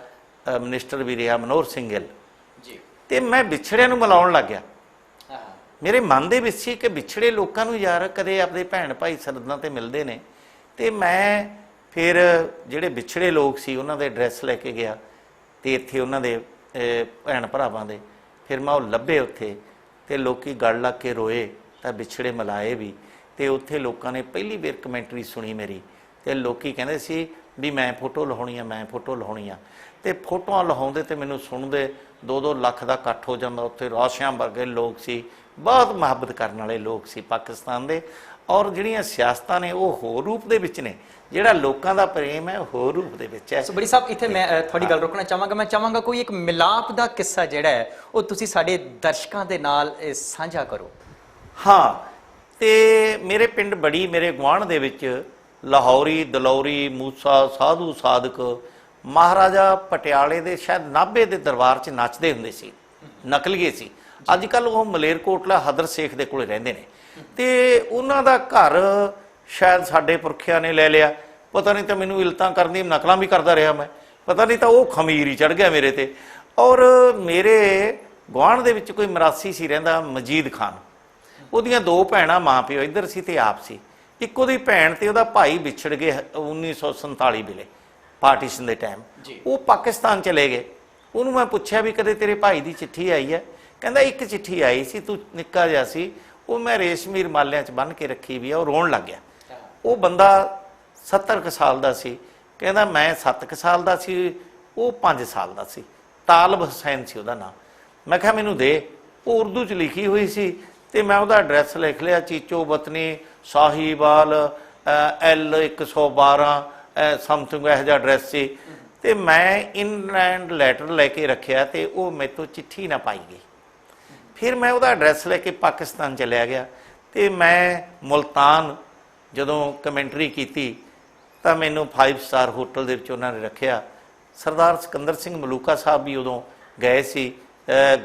ਮਿਨਿਸਟਰ ਵੀ ਰਿਹਾ, ਮਨੋਹਰ ਸਿੰਘ ਗਿੱਲ ਜੀ। ਅਤੇ ਮੈਂ ਵਿਛੜਿਆਂ ਨੂੰ ਮਿਲਾਉਣ ਲੱਗ ਗਿਆ। ਮੇਰੇ ਮਨ ਦੇ ਵਿੱਚ ਸੀ ਕਿ ਵਿਛੜੇ ਲੋਕਾਂ ਨੂੰ ਯਾਰ ਕਦੇ ਆਪਣੇ ਭੈਣ ਭਾਈ ਸਰਦਾਂ 'ਤੇ ਮਿਲਦੇ ਨੇ। ਅਤੇ ਮੈਂ ਫਿਰ ਜਿਹੜੇ ਵਿਛੜੇ ਲੋਕ ਸੀ ਉਹਨਾਂ ਦੇ ਐਡਰੈਸ ਲੈ ਕੇ ਗਿਆ, ਅਤੇ ਇੱਥੇ ਉਹਨਾਂ ਦੇ ਭੈਣ ਭਰਾਵਾਂ ਦੇ ਫਿਰ ਮੈਂ ਉਹ ਲੱਭੇ ਉੱਥੇ, ਅਤੇ ਲੋਕ ਗਲ ਲੱਗ ਕੇ ਰੋਏ ਤਾਂ ਵਿਛੜੇ ਮਿਲਾਏ ਵੀ। ਅਤੇ ਉੱਥੇ ਲੋਕਾਂ ਨੇ ਪਹਿਲੀ ਵਾਰ ਕਮੈਂਟਰੀ ਸੁਣੀ ਮੇਰੀ, ਅਤੇ ਲੋਕ ਕਹਿੰਦੇ ਸੀ ਵੀ ਮੈਂ ਫੋਟੋ ਲਾਉਣੀ ਆ, ਮੈਂ ਫੋਟੋ ਲਾਉਣੀ ਆ। ਅਤੇ ਫੋਟੋਆਂ ਲਾਉਂਦੇ ਅਤੇ ਮੈਨੂੰ ਸੁਣਦੇ 2-2 ਲੱਖ ਦਾ ਇਕੱਠ ਹੋ ਜਾਂਦਾ। ਉੱਥੇ ਰੌਸ਼ਿਆਂ ਵਰਗੇ ਲੋਕ ਸੀ, ਬਹੁਤ ਮੁਹੱਬਤ ਕਰਨ ਵਾਲੇ ਲੋਕ ਸੀ ਪਾਕਿਸਤਾਨ ਦੇ। ਔਰ ਜਿਹੜੀਆਂ ਸਿਆਸਤਾਂ ਨੇ ਉਹ ਹੋਰ ਰੂਪ ਦੇ ਵਿੱਚ ਨੇ, ਜਿਹੜਾ ਲੋਕਾਂ ਦਾ ਪ੍ਰੇਮ ਹੈ ਹੋਰ ਰੂਪ ਦੇ ਵਿੱਚ ਹੈ। ਸੋ ਬੜੀ ਸਾਹਿਬ, ਇੱਥੇ ਮੈਂ ਤੁਹਾਡੀ ਗੱਲ ਰੋਕਣਾ ਚਾਹਾਂਗਾ। ਮੈਂ ਚਾਹਾਂਗਾ ਕੋਈ ਇੱਕ ਮਿਲਾਪ ਦਾ ਕਿੱਸਾ ਜਿਹੜਾ ਹੈ ਉਹ ਤੁਸੀਂ ਸਾਡੇ ਦਰਸ਼ਕਾਂ ਦੇ ਨਾਲ ਸਾਂਝਾ ਕਰੋ। ਹਾਂ, ਅਤੇ ਮੇਰੇ ਪਿੰਡ ਬੜੀ, ਮੇਰੇ ਗੁਆਂਢ ਦੇ ਵਿੱਚ ਲਾਹੌਰੀ, ਦਲੌਰੀ, ਮੂਸਾ, ਸਾਧੂ ਸਾਧਕ ਮਹਾਰਾਜਾ ਪਟਿਆਲੇ ਦੇ ਸ਼ਾਇਦ ਨਾਭੇ ਦੇ ਦਰਬਾਰ 'ਚ ਨੱਚਦੇ ਹੁੰਦੇ ਸੀ, ਨਕਲੀਏ ਸੀ। ਅੱਜ ਕੱਲ੍ਹ ਉਹ ਮਲੇਰਕੋਟਲਾ ਹਦਰ ਸੇਖ ਦੇ ਕੋਲ ਰਹਿੰਦੇ ਨੇ। ਅਤੇ ਉਹਨਾਂ ਦਾ ਘਰ ਸ਼ਾਇਦ ਸਾਡੇ ਪੁਰਖਿਆਂ ਨੇ ਲੈ ਲਿਆ, ਪਤਾ ਨਹੀਂ। ਤਾਂ ਮੈਨੂੰ ਇਲਤਾਂ ਕਰਨੀ, ਨਕਲਾਂ ਵੀ ਕਰਦਾ ਰਿਹਾ ਮੈਂ, ਪਤਾ ਨਹੀਂ ਤਾਂ ਉਹ ਖਮੀਰ ਹੀ ਚੜ੍ਹ ਗਿਆ ਮੇਰੇ 'ਤੇ। ਔਰ ਮੇਰੇ ਗੁਆਂਢ ਦੇ ਵਿੱਚ ਕੋਈ ਮਰਾਸੀ ਸੀ ਰਹਿੰਦਾ, ਮਜੀਦ ਖਾਨ। ਉਹਦੀਆਂ 2 ਭੈਣਾਂ, ਮਾਂ ਪਿਓ ਇੱਧਰ ਸੀ ਅਤੇ ਆਪ ਸੀ। ਇੱਕ ਉਹਦੀ ਭੈਣ ਅਤੇ ਉਹਦਾ ਭਾਈ ਵਿਛੜ ਗਏ 1947 ਵੇਲੇ, ਪਾਰਟੀਸ਼ਨ ਦੇ ਟਾਈਮ। ਉਹ ਪਾਕਿਸਤਾਨ ਚਲੇ ਗਏ। ਉਹਨੂੰ ਮੈਂ ਪੁੱਛਿਆ ਵੀ ਕਦੇ ਤੇਰੇ ਭਾਈ ਦੀ ਚਿੱਠੀ ਆਈ ਹੈ? ਕਹਿੰਦਾ ਇੱਕ ਚਿੱਠੀ ਆਈ ਸੀ, ਤੂੰ ਨਿੱਕਾ ਜਿਹਾ ਸੀ, ਉਹ ਮੈਂ ਰੇਸ਼ਮੀ ਰੁਮਾਲਿਆਂ 'ਚ ਬੰਨ੍ਹ ਕੇ ਰੱਖੀ ਵੀ ਆ। ਉਹ ਰੋਣ ਲੱਗ ਗਿਆ। ਉਹ ਬੰਦਾ 70 ਕੁ ਸਾਲ ਦਾ ਸੀ। ਕਹਿੰਦਾ ਮੈਂ 7 ਕੁ ਸਾਲ ਦਾ ਸੀ, ਉਹ 5 ਸਾਲ ਦਾ ਸੀ। ਤਾਲਬ ਹੁਸੈਨ ਸੀ ਉਹਦਾ ਨਾਂ। ਮੈਂ ਕਿਹਾ ਮੈਨੂੰ ਦੇ। ਉਹ ਉਰਦੂ 'ਚ ਲਿਖੀ ਹੋਈ ਸੀ, ਅਤੇ ਮੈਂ ਉਹਦਾ ਐਡਰੈਸ ਲਿਖ ਲਿਆ, ਚੀਚੋ ਵਤਨੀ, ਸਾਹੀਵਾਲ, L 112 ਸਮਥਿੰਗ ਇਹੋ ਜਿਹਾ ਐਡਰੈਸ ਸੀ। ਤੇ ਮੈਂ ਇਨਲੈਂਡ ਲੈਟਰ ਲੈ ਕੇ ਰੱਖਿਆ ਤੇ ਉਹ ਮੇਰੇ ਤੋਂ ਚਿੱਠੀ ਨਾ ਪਾਈ ਗਈ। ਫਿਰ ਮੈਂ ਉਹਦਾ ਐਡਰੈਸ ਲੈ ਕੇ ਪਾਕਿਸਤਾਨ ਚਲਿਆ ਗਿਆ ਤੇ ਮੈਂ ਮੁਲਤਾਨ ਜਦੋਂ ਕਮੈਂਟਰੀ ਕੀਤੀ ਤਾਂ ਮੈਨੂੰ 5 ਸਟਾਰ ਹੋਟਲ ਦੇ ਵਿੱਚ ਉਹਨਾਂ ਨੇ ਰੱਖਿਆ। ਸਰਦਾਰ ਸਿਕੰਦਰ ਸਿੰਘ ਮਲੂਕਾ ਸਾਹਿਬ ਵੀ ਉਦੋਂ ਗਏ ਸੀ,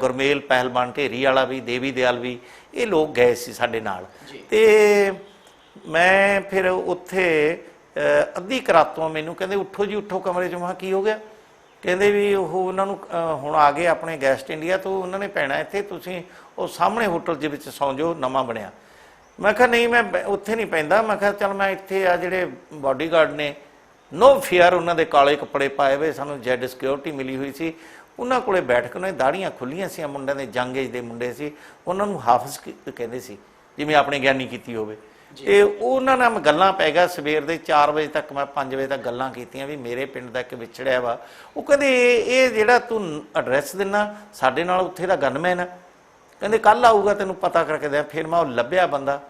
ਗੁਰਮੇਲ ਪਹਿਲਵਾਨ ਢੇਰੀ ਵਾਲਾ ਵੀ, ਦੇਵੀ ਦਿਆਲ ਵੀ, ਇਹ ਲੋਕ ਗਏ ਸੀ ਸਾਡੇ ਨਾਲ। ਤੇ ਮੈਂ ਫਿਰ ਉੱਥੇ ਅੱਧੀ ਰਾਤ ਤੋਂ ਮੈਨੂੰ ਕਹਿੰਦੇ ਉੱਠੋ ਜੀ ਉੱਠੋ ਕਮਰੇ 'ਚ। ਮੈਂ ਕੀ ਹੋ ਗਿਆ? ਕਹਿੰਦੇ ਵੀ ਉਹ ਉਹਨਾਂ ਨੂੰ ਹੁਣ ਆ ਗਏ ਆਪਣੇ ਗੈਸਟ ਇੰਡੀਆ ਤੋਂ, ਉਹਨਾਂ ਨੇ ਪੈਣਾ ਇੱਥੇ, ਤੁਸੀਂ ਉਹ ਸਾਹਮਣੇ ਹੋਟਲ ਦੇ ਵਿੱਚ ਸੌਂ ਜਾਓ, ਨਵਾਂ ਬਣਿਆ। ਮੈਂ ਕਿਹਾ ਨਹੀਂ ਮੈਂ ਉੱਥੇ ਨਹੀਂ ਪੈਂਦਾ। ਮੈਂ ਕਿਹਾ ਚੱਲ ਮੈਂ ਇੱਥੇ ਆ ਜਿਹੜੇ ਬਾਡੀਗਾਰਡ ਨੇ ਨੋ ਫੀਅਰ, ਉਹਨਾਂ ਦੇ ਕਾਲੇ ਕੱਪੜੇ ਪਾਏ ਹੋਏ, ਸਾਨੂੰ ਜੈਡ ਸਿਕਿਉਰਿਟੀ ਮਿਲੀ ਹੋਈ ਸੀ, ਉਹਨਾਂ ਕੋਲੇ ਬੈਠ ਕੇ ਉਹਨਾਂ ਦੀ ਦਾੜੀਆਂ ਖੁੱਲੀਆਂ ਸੀ, ਮੁੰਡਿਆਂ ਦੇ ਜੰਗ ਏਜ ਦੇ ਮੁੰਡੇ ਸੀ, ਉਹਨਾਂ ਨੂੰ ਹਾਫਿਜ਼ ਕਹਿੰਦੇ ਸੀ, ਜਿਵੇਂ ਆਪਣੇ ਗਿਆਨੀ ਕੀਤੀ ਹੋਵੇ। ਤੇ ਉਹਨਾਂ ਨਾਲ ਮੈਂ ਗੱਲਾਂ ਪੈ ਗਿਆ ਸਵੇਰ ਦੇ 4 ਵਜੇ ਤੱਕ, ਮੈਂ 5 ਵਜੇ ਤੱਕ ਗੱਲਾਂ ਕੀਤੀਆਂ ਵੀ ਮੇਰੇ ਪਿੰਡ ਦਾ ਇੱਕ ਵਿਛੜਿਆ ਵਾ। ਉਹ ਕਹਿੰਦੇ ਇਹ ਜਿਹੜਾ ਤੂੰ ਐਡਰੈਸ ਦਿੰਦਾ ਸਾਡੇ ਨਾਲ ਉੱਥੇ ਦਾ ਗਨਮੈਨ ਆ, ਕਹਿੰਦੇ ਕੱਲ੍ਹ ਆਊਗਾ ਤੈਨੂੰ ਪਤਾ ਕਰਕੇ ਦਿਆਂ। ਫਿਰ ਮੈਂ ਉਹ ਲੱਭਿਆ ਬੰਦਾ,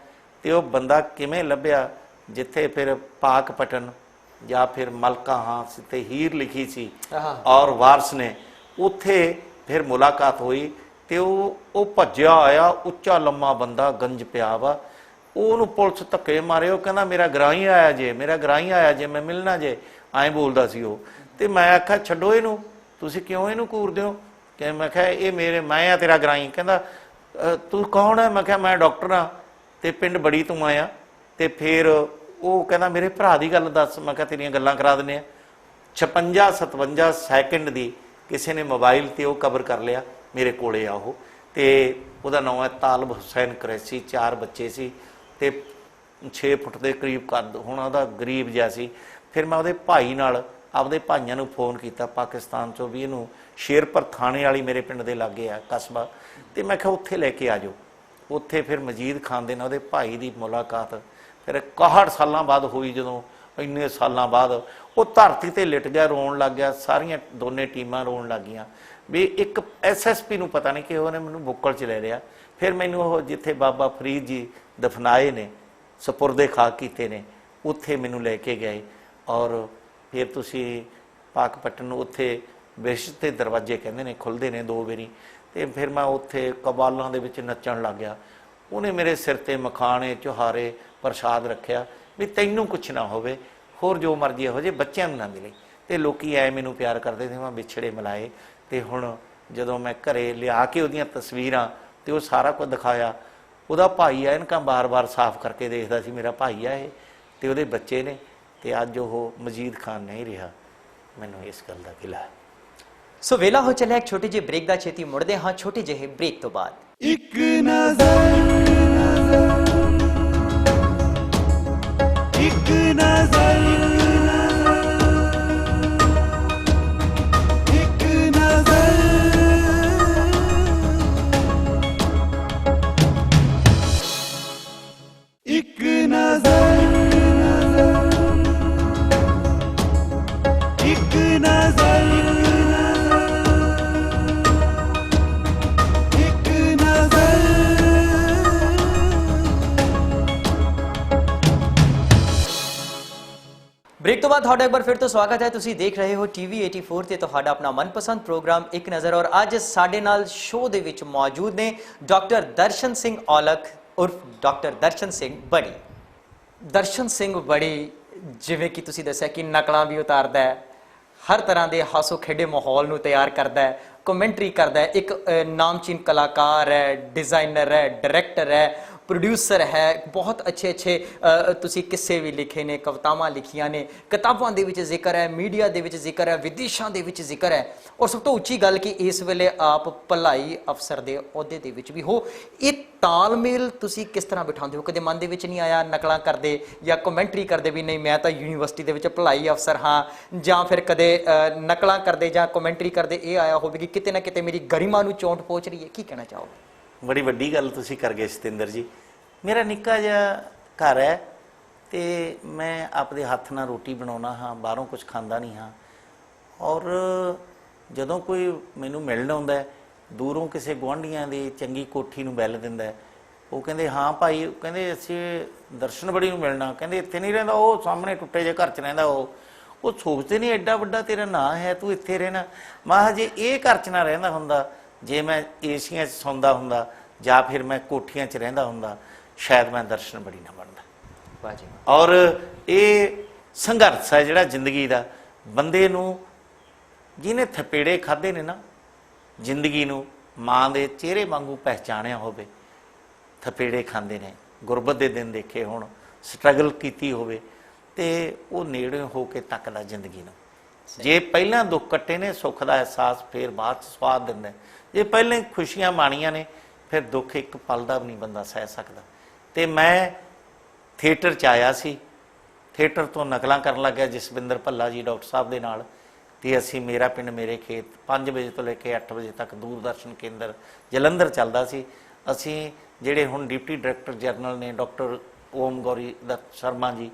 ਤੇ ਉਹ ਬੰਦਾ ਕਿਵੇਂ ਲੱਭਿਆ, ਜਿੱਥੇ ਫਿਰ ਪਾਕਪਟਨ ਜਾਂ ਫਿਰ ਮਲਕਾ ਹਾਂ ਤੇ ਹੀਰ ਲਿਖੀ ਸੀ ਔਰ ਵਾਰਸ ਨੇ, ਉੱਥੇ ਫਿਰ ਮੁਲਾਕਾਤ ਹੋਈ। ਤੇ ਉਹ ਭੱਜਿਆ ਆਇਆ, ਉੱਚਾ ਲੰਮਾ ਬੰਦਾ, ਗੰਜ ਪਿਆ ਵਾ। ਉਹਨੂੰ ਪੁਲਿਸ ਧੱਕੇ ਮਾਰੇ, ਉਹ ਕਹਿੰਦਾ ਮੇਰਾ ਗਰਾਈ ਆਇਆ ਜੇ, ਮੇਰਾ ਗਰਾਈ ਆਇਆ ਜੇ, ਮੈਂ ਮਿਲਣਾ ਜੇ, ਐਂ ਬੋਲਦਾ ਸੀ ਉਹ। ਤੇ ਮੈਂ ਆਖਿਆ ਛੱਡੋ ਇਹਨੂੰ, ਤੁਸੀਂ ਕਿਉਂ ਇਹਨੂੰ ਘੂਰਦੇ ਹੋ? ਕਿ ਮੈਂ ਕਿਹਾ ਇਹ ਮੇਰੇ, ਮੈਂ ਆ ਤੇਰਾ ਗਰਾਈ। ਕਹਿੰਦਾ ਤੂੰ ਕੌਣ ਹੈ? ਮੈਂ ਕਿਹਾ ਮੈਂ ਡਾਕਟਰ ਹਾਂ ਤੇ ਪਿੰਡ ਬੜੀ ਤੂੰ ਆਇਆ। ਤੇ ਫਿਰ ਉਹ ਕਹਿੰਦਾ ਮੇਰੇ ਭਰਾ ਦੀ ਗੱਲ ਦੱਸ। ਮੈਂ ਕਿਹਾ ਤੇਰੀਆਂ ਗੱਲਾਂ ਕਰਾ ਦਿੰਦੇ ਆ। 56-57 ਸੈਕਿੰਡ ਦੀ ਕਿਸੇ ਨੇ ਮੋਬਾਈਲ ਤੇ ਉਹ ਕਵਰ ਕਰ ਲਿਆ, ਮੇਰੇ ਕੋਲੇ ਆ ਉਹ। ਤੇ ਉਹਦਾ ਨਾਮ ਹੈ ਤਾਲਬ ਹੁਸੈਨ ਕੁਰੈਸ਼ੀ, 4 ਬੱਚੇ ਸੀ ਤੇ 6 ਫੁੱਟ ਦੇ ਕਰੀਬ ਕੱਦ, ਹੁਣ ਉਹਦਾ ਗਰੀਬ ਜਿਹਾ ਸੀ। ਫਿਰ ਮੈਂ ਉਹਦੇ ਭਾਈ ਨਾਲ, ਆਪਦੇ ਭਾਈਆਂ ਨੂੰ ਫੋਨ ਕੀਤਾ ਪਾਕਿਸਤਾਨ ਚੋਂ ਵੀ ਇਹਨੂੰ ਸ਼ੇਰਪੁਰ ਥਾਣੇ ਵਾਲੀ ਮੇਰੇ ਪਿੰਡ ਦੇ ਲਾਗੇ ਆ ਕਸਬਾ, ਤੇ ਮੈਂ ਕਿਹਾ ਉੱਥੇ ਲੈ ਕੇ ਆ ਜਾਓ। ਉੱਥੇ ਫਿਰ ਮਜੀਦ ਖਾਨ ਦੇ ਨਾਲ ਉਹਦੇ ਭਾਈ ਦੀ ਮੁਲਾਕਾਤ ਫਿਰ 61 ਸਾਲਾਂ ਬਾਅਦ ਹੋਈ। ਜਦੋਂ ਇੰਨੇ ਸਾਲਾਂ ਬਾਅਦ ਉਹ ਧਰਤੀ ਤੇ ਲਿਟ ਗਿਆ, ਰੋਣ ਲੱਗ ਗਿਆ, ਸਾਰੀਆਂ ਦੋਨੇ ਟੀਮਾਂ ਰੋਣ ਲੱਗ ਗਈਆਂ ਵੀ ਇੱਕ SSP ਨੂੰ ਪਤਾ ਨਹੀਂ ਕਿ ਉਹਨੇ ਮੈਨੂੰ ਬੁੱਕਲ 'ਚ ਲੈ ਲਿਆ। ਫਿਰ ਮੈਨੂੰ ਉਹ ਜਿੱਥੇ ਬਾਬਾ ਫਰੀਦ ਜੀ ਦਫਨਾਏ ਨੇ, ਸਪੁਰਦੇ ਖਾਕ ਕੀਤੇ ਨੇ, ਉੱਥੇ ਮੈਨੂੰ ਲੈ ਕੇ ਗਏ। ਔਰ ਫਿਰ ਤੁਸੀਂ ਪਾਕਪਟਨ ਨੂੰ ਉੱਥੇ ਵਿਸ਼ਤ ਦੇ ਦਰਵਾਜ਼ੇ ਕਹਿੰਦੇ ਨੇ, ਖੁੱਲ੍ਹਦੇ ਨੇ 2 ਵਾਰੀ। ਤੇ ਫਿਰ ਮੈਂ ਉੱਥੇ ਕਬਾਲਾਂ ਦੇ ਵਿੱਚ ਨੱਚਣ ਲੱਗ ਗਿਆ। ਉਹਨੇ ਮੇਰੇ ਸਿਰ ਤੇ ਮਖਾਣੇ, ਚੁਹਾਰੇ, ਪ੍ਰਸ਼ਾਦ ਰੱਖਿਆ ਵੀ ਤੈਨੂੰ ਕੁਛ ਨਾ ਹੋਵੇ, ਹੋਰ ਜੋ ਮਰਜ਼ੀ ਹੋ ਜੇ, ਬੱਚਿਆਂ ਨੂੰ ਨਾ ਮਿਲੇ। ਤੇ ਲੋਕੀ ਐ ਮੈਨੂੰ ਪਿਆਰ ਕਰਦੇ ਸੀ, ਮੈਂ ਵਿਛੜੇ ਮਿਲਾਏ। ਤੇ ਹੁਣ ਜਦੋਂ ਮੈਂ ਘਰੇ ਲਿਆ ਕੇ ਉਹਦੀਆਂ ਤਸਵੀਰਾਂ ਤੇ ਉਹ ਸਾਰਾ ਕੁਝ ਦਿਖਾਇਆ, ਉਹਦਾ ਭਾਈ ਆ, ਇਨਕਾਂ ਬਾਰ-ਬਾਰ ਸਾਫ਼ ਕਰਕੇ ਦੇਖਦਾ ਸੀ ਮੇਰਾ ਭਾਈ ਆ ਇਹ, ਤੇ ਉਹਦੇ ਬੱਚੇ ਨੇ। ਤੇ ਅੱਜ ਉਹ ਮਜੀਦ ਖਾਨ ਨਹੀਂ ਰਿਹਾ, ਮੈਨੂੰ ਇਸ ਗੱਲ ਦਾ ਗਿਲਾ ਹੈ। ਸੋ ਵੇਲਾ ਹੋ ਚੱਲਿਆ ਇੱਕ ਛੋਟੀ ਜਿਹੀ ਬ੍ਰੇਕ ਦਾ, ਛੇਤੀ ਮੁੜਦੇ ਹਾਂ ਛੋਟੀ ਜਿਹੇ ਬ੍ਰੇਕ ਤੋਂ ਬਾਅਦ। ਇੱਕ ਨਜ਼ਰ, ਇੱਕ ਨਜ਼ਰ, ਇੱਕ ਨਜ਼ਰ, ਇੱਕ ਨਜ਼ਰ, ਇੱਕ ਨਜ਼ਰ, ਇੱਕ ਨਜ਼ਰ। ਬ੍ਰੇਕ ਤੋਂ ਬਾਅਦ ਤੁਹਾਡਾ ਇੱਕ ਵਾਰ ਫਿਰ ਤੋਂ ਸਵਾਗਤ ਹੈ। ਤੁਸੀਂ ਦੇਖ ਰਹੇ ਹੋ TV 84 ਤੇ ਤੁਹਾਡਾ ਆਪਣਾ ਮਨਪਸੰਦ ਪ੍ਰੋਗਰਾਮ ਇੱਕ ਨਜ਼ਰ। ਔਰ ਅੱਜ ਸਾਡੇ ਨਾਲ ਸ਼ੋਅ ਦੇ ਵਿੱਚ ਮੌਜੂਦ ਨੇ ਡਾਕਟਰ ਦਰਸ਼ਨ ਸਿੰਘ ਔਲਖ ਉਰਫ ਡਾਕਟਰ ਦਰਸ਼ਨ ਸਿੰਘ ਬੜੀ। ਦਰਸ਼ਨ ਸਿੰਘ ਬੜੀ, ਜਿਵੇਂ ਕਿ ਤੁਸੀਂ ਦੱਸਿਆ ਕਿ ਨਕਲਾਂ ਵੀ ਉਤਾਰਦਾ ਹੈ, ਹਰ ਤਰ੍ਹਾਂ ਦੇ ਹਾਸੋ ਖੇਡੇ ਮਾਹੌਲ ਨੂੰ ਤਿਆਰ ਕਰਦਾ ਹੈ, ਕਮੈਂਟਰੀ ਕਰਦਾ ਹੈ, ਇੱਕ ਨਾਮਚੀਨ ਕਲਾਕਾਰ ਹੈ, ਡਿਜ਼ਾਈਨਰ ਹੈ, ਡਾਇਰੈਕਟਰ ਹੈ, ਪ੍ਰੋਡਿਊਸਰ ਹੈ, ਬਹੁਤ ਅੱਛੇ ਤੁਸੀਂ ਕਿੱਸੇ ਵੀ ਲਿਖੇ ਨੇ, ਕਵਿਤਾਵਾਂ ਲਿਖੀਆਂ ਨੇ, ਕਿਤਾਬਾਂ ਦੇ ਵਿੱਚ ਜ਼ਿਕਰ ਹੈ, ਮੀਡੀਆ ਦੇ ਵਿੱਚ ਜ਼ਿਕਰ ਹੈ, ਵਿਦੇਸ਼ਾਂ ਦੇ ਵਿੱਚ ਜ਼ਿਕਰ ਹੈ। ਔਰ ਸਭ ਤੋਂ ਉੱਚੀ ਗੱਲ ਕਿ ਇਸ ਵੇਲੇ ਆਪ ਭਲਾਈ ਅਫਸਰ ਦੇ ਅਹੁਦੇ ਦੇ ਵਿੱਚ ਵੀ ਹੋ। ਇਹ ਤਾਲਮੇਲ ਤੁਸੀਂ ਕਿਸ ਤਰ੍ਹਾਂ ਬਿਠਾਉਂਦੇ ਹੋ? ਕਦੇ ਮਨ ਦੇ ਵਿੱਚ ਨਹੀਂ ਆਇਆ ਨਕਲਾਂ ਕਰਦੇ ਜਾਂ ਕਮੈਂਟਰੀ ਕਰਦੇ ਵੀ ਨਹੀਂ ਮੈਂ ਤਾਂ ਯੂਨੀਵਰਸਿਟੀ ਦੇ ਵਿੱਚ ਭਲਾਈ ਅਫਸਰ ਹਾਂ, ਜਾਂ ਫਿਰ ਕਦੇ ਨਕਲਾਂ ਕਰਦੇ ਜਾਂ ਕਮੈਂਟਰੀ ਕਰਦੇ ਇਹ ਆਇਆ ਹੋਵੇ ਕਿ ਕਿਤੇ ਨਾ ਕਿਤੇ ਮੇਰੀ ਗਰਿਮਾ ਨੂੰ ਚੋਟ ਪਹੁੰਚ ਰਹੀ ਹੈ? ਕੀ ਕਹਿਣਾ ਚਾਹੋਗੇ? ਬੜੀ ਵੱਡੀ ਗੱਲ ਤੁਸੀਂ ਕਰ ਗਏ ਸਤਿੰਦਰ ਜੀ। ਮੇਰਾ ਨਿੱਕਾ ਜਿਹਾ ਘਰ ਹੈ ਤੇ ਮੈਂ ਆਪਦੇ ਹੱਥ ਨਾਲ ਰੋਟੀ ਬਣਾਉਣਾ ਹਾਂ, ਬਾਹਰੋਂ ਕੁਝ ਖਾਂਦਾ ਨਹੀਂ ਹਾਂ। ਔਰ ਜਦੋਂ ਕੋਈ ਮੈਨੂੰ ਮਿਲਣ ਆਉਂਦਾ, ਦੂਰੋਂ ਕਿਸੇ ਗੁਆਂਢੀਆਂ ਦੀ ਚੰਗੀ ਕੋਠੀ ਨੂੰ ਬੈਲ ਦਿੰਦਾ ਉਹ ਕਹਿੰਦੇ ਹਾਂ ਭਾਈ, ਕਹਿੰਦੇ ਅਸੀਂ ਦਰਸ਼ਨ ਬੜੀ ਨੂੰ ਮਿਲਣਾ, ਕਹਿੰਦੇ ਇੱਥੇ ਨਹੀਂ ਰਹਿੰਦਾ, ਉਹ ਸਾਹਮਣੇ ਟੁੱਟੇ ਜਿਹੇ ਘਰ 'ਚ ਰਹਿੰਦਾ। ਉਹ ਸੋਚਦੇ ਨਹੀਂ ਐਡਾ ਵੱਡਾ ਤੇਰਾ ਨਾਂ ਹੈ, ਤੂੰ ਇੱਥੇ ਰਹਿਣਾ। ਮੈਂ ਕਿਹਾ ਜੇ ਇਹ ਘਰ 'ਚ ਨਾ ਰਹਿੰਦਾ ਹੁੰਦਾ, ਜੇ ਮੈਂ ਏਸੀਆਂ 'ਚ ਸੌਂਦਾ ਹੁੰਦਾ ਜਾਂ ਫਿਰ ਮੈਂ ਕੋਠੀਆਂ 'ਚ ਰਹਿੰਦਾ ਹੁੰਦਾ, ਸ਼ਾਇਦ ਮੈਂ ਦਰਸ਼ਨ ਬੜੀ ਨਾ ਬਣਦਾ। ਵਾਹ ਜੀ। ਔਰ ਇਹ ਸੰਘਰਸ਼ ਹੈ ਜਿਹੜਾ ਜ਼ਿੰਦਗੀ ਦਾ, ਬੰਦੇ ਨੂੰ ਜਿਹਨੇ ਥਪੇੜੇ ਖਾਦੇ ਨੇ ਨਾ, ਜ਼ਿੰਦਗੀ ਨੂੰ ਮਾਂ ਦੇ ਚਿਹਰੇ ਵਾਂਗੂ ਪਹਿਚਾਣਿਆ ਹੋਵੇ, ਥਪੇੜੇ ਖਾਂਦੇ ਨੇ, ਗੁਰਬਤ ਦੇ ਦਿਨ ਦੇਖੇ ਹੋਣ, ਸਟਰਗਲ ਕੀਤੀ ਹੋਵੇ, ਤੇ ਉਹ ਨੇੜੇ ਹੋ ਕੇ ਤੱਕਦਾ ਜ਼ਿੰਦਗੀ ਨੂੰ। ਜੇ ਪਹਿਲਾਂ ਦੁੱਖ ਕੱਟੇ ਨੇ, ਸੁੱਖ ਦਾ ਅਹਿਸਾਸ ਫਿਰ ਬਾਅਦ 'ਚ ਸਵਾਦ ਦਿੰਦਾ। ਜੇ ਪਹਿਲਾਂ ਖੁਸ਼ੀਆਂ ਮਾਣੀਆਂ ਨੇ, ਫਿਰ ਦੁੱਖ ਇੱਕ ਪਲ ਦਾ ਵੀ ਨਹੀਂ ਬੰਦਾ ਸਹਿ ਸਕਦਾ। ਤੇ ਮੈਂ ਥੀਏਟਰ 'ਚ ਆਇਆ ਸੀ, ਥੀਏਟਰ ਤੋਂ ਨਕਲਾਂ ਕਰਨ ਲੱਗਿਆ ਜਸਵਿੰਦਰ ਭੱਲਾ ਜੀ ਡਾਕਟਰ ਸਾਹਿਬ ਦੇ ਨਾਲ, ਤੇ ਅਸੀਂ ਮੇਰਾ ਪਿੰਡ ਮੇਰੇ ਖੇਤ 5 ਵਜੇ ਤੋਂ ਲੈ ਕੇ 8 ਵਜੇ ਤੱਕ ਦੂਰਦਰਸ਼ਨ ਕੇਂਦਰ ਜਲੰਧਰ ਚੱਲਦਾ ਸੀ। ਅਸੀਂ ਜਿਹੜੇ ਹੁਣ ਡਿਪਟੀ ਡਾਇਰੈਕਟਰ ਜਨਰਲ ਨੇ ਡਾਕਟਰ ਓਮ ਗੌਰੀ ਦੱਤ ਸ਼ਰਮਾ ਜੀ,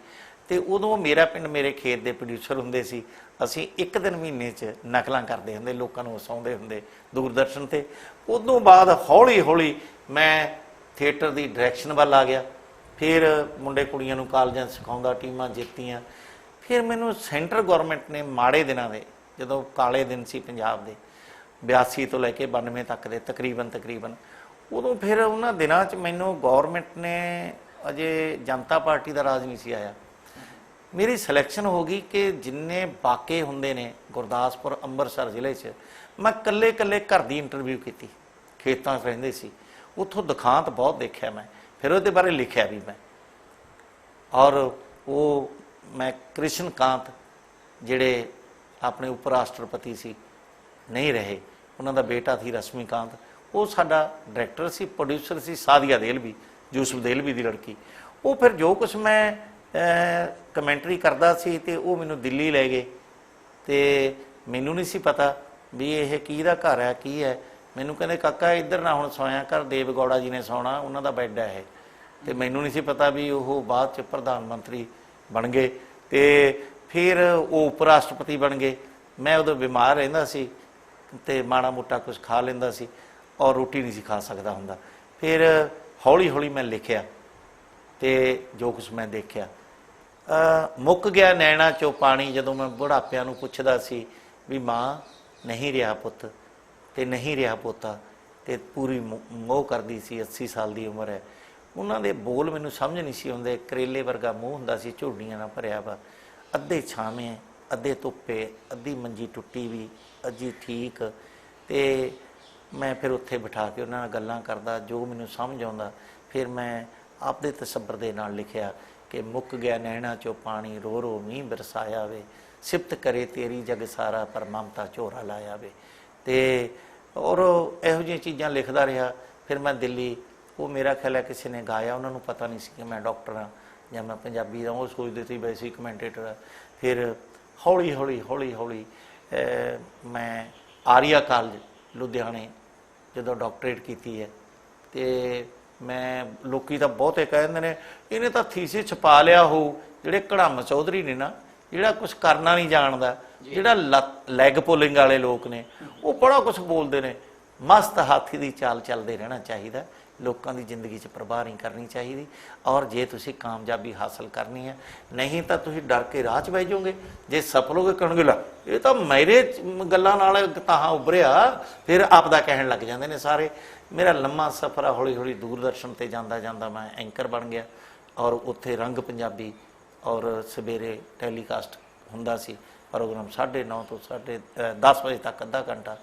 ਤੇ ਉਦੋਂ ਮੇਰਾ ਪਿੰਡ ਮੇਰੇ ਖੇਤ ਦੇ ਪ੍ਰੋਡਿਊਸਰ ਹੁੰਦੇ ਸੀ। ਅਸੀਂ ਇੱਕ ਦਿਨ ਮਹੀਨੇ 'ਚ ਨਕਲਾਂ ਕਰਦੇ ਹੁੰਦੇ, ਲੋਕਾਂ ਨੂੰ ਹਸਾਉਂਦੇ ਹੁੰਦੇ ਦੂਰਦਰਸ਼ਨ 'ਤੇ। ਉਦੋਂ ਬਾਅਦ ਹੌਲੀ ਹੌਲੀ ਮੈਂ ਥੀਏਟਰ ਦੀ ਡਾਇਰੈਕਸ਼ਨ ਵੱਲ ਆ ਗਿਆ। ਫਿਰ ਮੁੰਡੇ ਕੁੜੀਆਂ ਨੂੰ ਕਾਲਜਾਂ ਸਿਖਾਉਂਦਾ, ਟੀਮਾਂ ਜਿੱਤੀਆਂ। ਫਿਰ ਮੈਨੂੰ ਸੈਂਟਰ ਗੌਰਮੈਂਟ ਨੇ ਮਾੜੇ ਦਿਨਾਂ ਦੇ, ਜਦੋਂ ਕਾਲੇ ਦਿਨ ਸੀ ਪੰਜਾਬ ਦੇ 82 ਤੋਂ ਲੈ ਕੇ 92 ਤੱਕ ਦੇ ਤਕਰੀਬਨ, ਉਦੋਂ ਫਿਰ ਉਹਨਾਂ ਦਿਨਾਂ 'ਚ ਮੈਨੂੰ ਗੌਰਮੈਂਟ ਨੇ, ਅਜੇ ਜਨਤਾ ਪਾਰਟੀ ਦਾ ਰਾਜ ਨਹੀਂ ਸੀ ਆਇਆ, ਮੇਰੀ ਸਿਲੈਕਸ਼ਨ ਹੋ ਗਈ ਕਿ ਜਿੰਨੇ ਵਾਕੇ ਹੁੰਦੇ ਨੇ ਗੁਰਦਾਸਪੁਰ ਅੰਮ੍ਰਿਤਸਰ ਜ਼ਿਲ੍ਹੇ 'ਚ, ਮੈਂ ਇਕੱਲੇ ਘਰ ਦੀ ਇੰਟਰਵਿਊ ਕੀਤੀ। ਖੇਤਾਂ 'ਚ ਰਹਿੰਦੇ ਸੀ, ਉੱਥੋਂ ਦਿਖਾਂਤ ਬਹੁਤ ਦੇਖਿਆ ਮੈਂ, ਫਿਰ ਉਹਦੇ ਬਾਰੇ ਲਿਖਿਆ ਵੀ ਮੈਂ। ਔਰ ਉਹ ਮੈਂ ਕ੍ਰਿਸ਼ਨ ਕਾਂਤ ਜਿਹੜੇ ਆਪਣੇ ਉਪ ਰਾਸ਼ਟਰਪਤੀ ਸੀ, ਨਹੀਂ ਰਹੇ, ਉਹਨਾਂ ਦਾ ਬੇਟਾ ਸੀ ਰਸ਼ਮੀ ਕਾਂਤ, ਉਹ ਸਾਡਾ ਡਾਇਰੈਕਟਰ ਸੀ, ਪ੍ਰੋਡਿਊਸਰ ਸੀ। ਸਾਦੀਆ ਦੇਲਵੀ, ਯੂਸਫ ਦੇਲਵੀ ਦੀ ਲੜਕੀ, ਉਹ ਫਿਰ ਜੋ ਕੁਛ ਮੈਂ ਕਮੈਂਟਰੀ ਕਰਦਾ ਸੀ ਤੇ ਉਹ ਮੈਨੂੰ ਦਿੱਲੀ ਲੈ ਗਏ। ਤੇ ਮੈਨੂੰ ਨਹੀਂ ਸੀ ਪਤਾ ਵੀ ਇਹ ਕਿਹਦਾ ਘਰ ਹੈ, ਕੀ ਹੈ। ਮੈਨੂੰ ਕਹਿੰਦੇ ਕਾਕਾ ਇੱਧਰ ਨਾ ਹੁਣ ਸੋਇਆ ਕਰ, ਦੇਵ ਗੌੜਾ ਜੀ ਨੇ ਸੌਣਾ, ਉਹਨਾਂ ਦਾ ਬੈੱਡ ਹੈ ਇਹ। ਤੇ ਮੈਨੂੰ ਨਹੀਂ ਸੀ ਪਤਾ ਵੀ ਉਹ ਬਾਅਦ 'ਚ ਪ੍ਰਧਾਨ ਮੰਤਰੀ ਬਣ ਗਏ ਤੇ ਫਿਰ ਉਹ ਉਪ ਰਾਸ਼ਟਰਪਤੀ ਬਣ ਗਏ। ਮੈਂ ਉਦੋਂ ਬਿਮਾਰ ਰਹਿੰਦਾ ਸੀ ਤੇ ਮਾੜਾ ਮੋਟਾ ਕੁਝ ਖਾ ਲੈਂਦਾ ਸੀ ਔਰ ਰੋਟੀ ਨਹੀਂ ਸੀ ਖਾ ਸਕਦਾ ਹੁੰਦਾ। ਫਿਰ ਹੌਲੀ ਹੌਲੀ ਮੈਂ ਲਿਖਿਆ ਤੇ ਜੋ ਕੁਛ ਮੈਂ ਦੇਖਿਆ, ਮੁੱਕ ਗਿਆ ਨੈਣਾ 'ਚੋਂ ਪਾਣੀ। ਜਦੋਂ ਮੈਂ ਬੁਢਾਪਿਆਂ ਨੂੰ ਪੁੱਛਦਾ ਸੀ ਵੀ ਮਾਂ ਨਹੀਂ ਰਿਹਾ ਪੁੱਤ ਤੇ ਨਹੀਂ ਰਿਹਾ ਪੋਤਾ, ਤੇ ਪੂਰੀ ਮੋਹ ਕਰਦੀ ਸੀ, 80 ਸਾਲ ਦੀ ਉਮਰ ਹੈ। ਉਹਨਾਂ ਦੇ ਬੋਲ ਮੈਨੂੰ ਸਮਝ ਨਹੀਂ ਸੀ ਆਉਂਦੇ। ਕਰੇਲੇ ਵਰਗਾ ਮੂੰਹ ਹੁੰਦਾ ਸੀ, ਝੁਰੜੀਆਂ ਨਾਲ ਭਰਿਆ ਵਾ, ਅੱਧੇ ਛਾਵੇਂ ਅੱਧੇ ਧੁੱਪੇ, ਅੱਧੀ ਮੰਜੀ ਟੁੱਟੀ ਵੀ, ਅੱਧੀ ਠੀਕ। ਤੇ ਮੈਂ ਫਿਰ ਉੱਥੇ ਬਿਠਾ ਕੇ ਉਹਨਾਂ ਨਾਲ ਗੱਲਾਂ ਕਰਦਾ, ਜੋ ਮੈਨੂੰ ਸਮਝ ਆਉਂਦਾ। ਫਿਰ ਮੈਂ ਆਪਦੇ ਤਸੱਬਰ ਦੇ ਨਾਲ ਲਿਖਿਆ ਕਿ ਮੁੱਕ ਗਿਆ ਨੈਣਾ 'ਚੋਂ ਪਾਣੀ, ਰੋ ਰੋ ਮੀਂਹ ਬਰਸਾਇਆ ਵੇ, ਸਿਫਤ ਕਰੇ ਤੇਰੀ ਜਗ ਸਾਰਾ, ਪਰ ਮਮਤਾ ਝੋਰਾ ਲਾਇਆ ਵੇ। ਤੇ ਔਰ ਇਹੋ ਜਿਹੀਆਂ ਚੀਜ਼ਾਂ ਲਿਖਦਾ ਰਿਹਾ। ਫਿਰ ਮੈਂ ਦਿੱਲੀ, ਉਹ ਮੇਰਾ ਖਿਆਲ ਹੈ ਕਿਸੇ ਨੇ ਗਾਇਆ, ਉਹਨਾਂ ਨੂੰ ਪਤਾ ਨਹੀਂ ਸੀ ਕਿ ਮੈਂ ਡਾਕਟਰ ਹਾਂ ਜਾਂ ਮੈਂ ਪੰਜਾਬੀ ਦਾ, ਉਹ ਸੋਚਦੇ ਸੀ ਵੈਸੇ ਹੀ ਕਮੈਂਟੇਟਰ ਆ। ਫਿਰ ਹੌਲੀ ਹੌਲੀ ਮੈਂ ਆਰੀਆ ਕਾਲਜ ਲੁਧਿਆਣੇ ਜਦੋਂ ਡਾਕਟਰੇਟ ਕੀਤੀ ਹੈ, ਤੇ ਮੈਂ ਲੋਕੀ ਤਾਂ ਬਹੁਤੇ ਕਹਿੰਦੇ ਨੇ ਇਹਨੇ ਤਾਂ ਥੀਸਿਸ ਛਪਾ ਲਿਆ ਹੋਊ। ਜਿਹੜੇ ਕੜਮ ਚੌਧਰੀ ਨੇ ਨਾ, ਜਿਹੜਾ ਕੁਝ ਕਰਨਾ ਨਹੀਂ ਜਾਣਦਾ, ਜਿਹੜਾ ਲੈਗ ਪੁਲਿੰਗ ਵਾਲੇ ਲੋਕ ਨੇ, ਉਹ ਬੜਾ ਕੁਝ ਬੋਲਦੇ ਨੇ। ਮਸਤ ਹਾਥੀ ਦੀ ਚਾਲ ਚੱਲਦੇ ਰਹਿਣਾ ਚਾਹੀਦਾ, ਲੋਕਾਂ ਦੀ ਜ਼ਿੰਦਗੀ 'ਚ ਪ੍ਰਵਾਹ ਨਹੀਂ ਕਰਨੀ ਚਾਹੀਦੀ। ਔਰ ਜੇ ਤੁਸੀਂ ਕਾਮਯਾਬੀ ਹਾਸਲ ਕਰਨੀ ਹੈ, ਨਹੀਂ ਤਾਂ ਤੁਸੀਂ ਡਰ ਕੇ ਰਾਹ 'ਚ ਬਹਿ ਜਾਓਗੇ। ਜੇ ਸਫਲ ਹੋ ਕੇ ਕਹਣਗੇ ਲੈ ਇਹ ਤਾਂ ਮੇਰੇ ਗੱਲਾਂ ਨਾਲ ਤਾਹਾਂ ਉੱਭਰਿਆ, ਫਿਰ ਆਪਦਾ ਕਹਿਣ ਲੱਗ ਜਾਂਦੇ ਨੇ ਸਾਰੇ। ਮੇਰਾ ਲੰਮਾ ਸਫ਼ਰ ਆ, ਹੌਲੀ ਹੌਲੀ ਦੂਰਦਰਸ਼ਨ 'ਤੇ ਜਾਂਦਾ ਮੈਂ ਐਂਕਰ ਬਣ ਗਿਆ। ਔਰ ਉੱਥੇ ਰੰਗ ਪੰਜਾਬੀ ਔਰ ਸਵੇਰੇ ਟੈਲੀਕਾਸਟ ਹੁੰਦਾ ਸੀ ਪ੍ਰੋਗਰਾਮ 9:30 ਤੋਂ 10:30 ਵਜੇ ਤੱਕ, ਅੱਧਾ ਘੰਟਾ।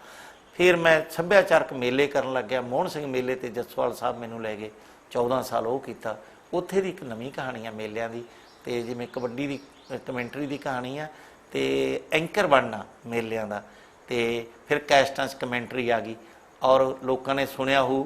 ਫਿਰ ਮੈਂ ਸੱਭਿਆਚਾਰਕ ਮੇਲੇ ਕਰਨ ਲੱਗਿਆ। ਮੋਹਨ ਸਿੰਘ ਮੇਲੇ ਤੇ ਜਸਵਾਲ ਸਾਹਿਬ ਮੈਨੂੰ ਲੈ ਗਏ, 14 ਸਾਲ ਉਹ ਕੀਤਾ। ਉੱਥੇ ਦੀ ਇੱਕ ਨਵੀਂ ਕਹਾਣੀ ਆ ਮੇਲਿਆਂ ਦੀ, ਤੇ ਜਿਵੇਂ ਕਬੱਡੀ ਦੀ ਕਮੈਂਟਰੀ ਦੀ ਕਹਾਣੀ ਆ, ਤੇ ਐਂਕਰ ਬਣਨਾ ਮੇਲਿਆਂ ਦਾ। ਤੇ ਫਿਰ ਕੈਸਟਾਂ 'ਚ ਕਮੈਂਟਰੀ ਆ ਗਈ। ਔਰ ਲੋਕਾਂ ਨੇ ਸੁਣਿਆ ਹੋਊ,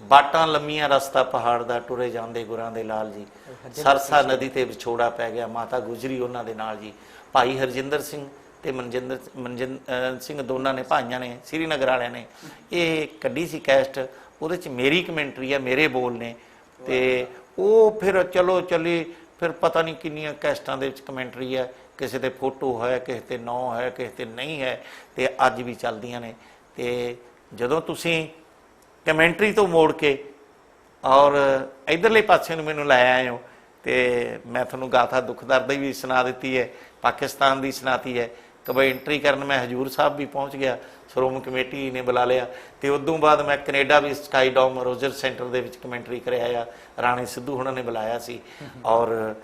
ਬਾਟਾਂ ਲੰਮੀਆਂ ਰਸਤਾ ਪਹਾੜ ਦਾ, ਟੁਰੇ ਜਾਂਦੇ ਗੁਰਾਂ ਦੇ ਲਾਲ ਜੀ, ਸਰਸਾ ਨਦੀ ਤੇ ਵਿਛੋੜਾ ਪੈ ਗਿਆ, ਮਾਤਾ ਗੁਜਰੀ ਉਹਨਾਂ ਦੇ ਨਾਲ ਜੀ। ਭਾਈ ਹਰਜਿੰਦਰ ਸਿੰਘ ਤੇ ਮਨਜਿੰਦਰ ਸਿੰਘ ਦੋਨਾਂ ਨੇ, ਭਾਈਆਂ ਨੇ, ਸ੍ਰੀਨਗਰ ਵਾਲਿਆਂ ਨੇ ਇਹ ਕੱਢੀ ਸੀ ਕੈਸਟ। ਉਹਦੇ 'ਚ ਮੇਰੀ ਕਮੈਂਟਰੀ ਆ, ਮੇਰੇ ਬੋਲ ਨੇ। ਤੇ ਉਹ ਫਿਰ ਚਲੋ ਚੱਲੀ, ਫਿਰ ਪਤਾ ਨਹੀਂ ਕਿੰਨੀਆਂ ਕੈਸਟਾਂ ਦੇ ਵਿੱਚ ਕਮੈਂਟਰੀ ਹੈ, ਕਿਸੇ ਤੇ ਫੋਟੋ ਹੈ, ਕਿਸੇ ਤੇ ਨਾਂ ਹੈ, ਕਿਸੇ ਤੇ ਨਹੀਂ ਹੈ, ਤੇ ਅੱਜ ਵੀ ਚੱਲਦੀਆਂ ਨੇ। ਤੇ ਜਦੋਂ ਤੁਸੀਂ ਕਮੈਂਟਰੀ ਤੋਂ ਮੋੜ ਕੇ ਔਰ ਇਧਰਲੇ ਪਾਸੇ ਨੂੰ ਮੈਨੂੰ ਲੈ ਆਏ ਹੋ। ਤੇ ਮੈਂ ਤੁਹਾਨੂੰ ਗਾਥਾ ਦੁੱਖ ਦਰਦ ਦੀ ਵੀ ਸੁਣਾ ਦਿੱਤੀ ਹੈ, ਪਾਕਿਸਤਾਨ ਦੀ ਸੁਣਾਤੀ ਹੈ। ਕਮੈਂਟਰੀ ਕਰਨ ਮੈਂ ਹਜੂਰ ਸਾਹਿਬ ਵੀ ਪਹੁੰਚ ਗਿਆ, ਸ਼੍ਰੋਮਣੀ ਕਮੇਟੀ ਨੇ ਬੁਲਾ ਲਿਆ। ਤੇ ਉਦੋਂ ਬਾਅਦ ਮੈਂ ਕੈਨੇਡਾ ਵੀ ਸਕਾਈ ਡੋਮ ਰੋਜਰ ਸੈਂਟਰ ਦੇ ਵਿੱਚ ਕਮੈਂਟਰੀ ਕਰਿਆ ਆ, ਰਾਣੀ ਸਿੱਧੂ ਹੁਣਾਂ ਨੇ ਬੁਲਾਇਆ ਸੀ। ਔਰ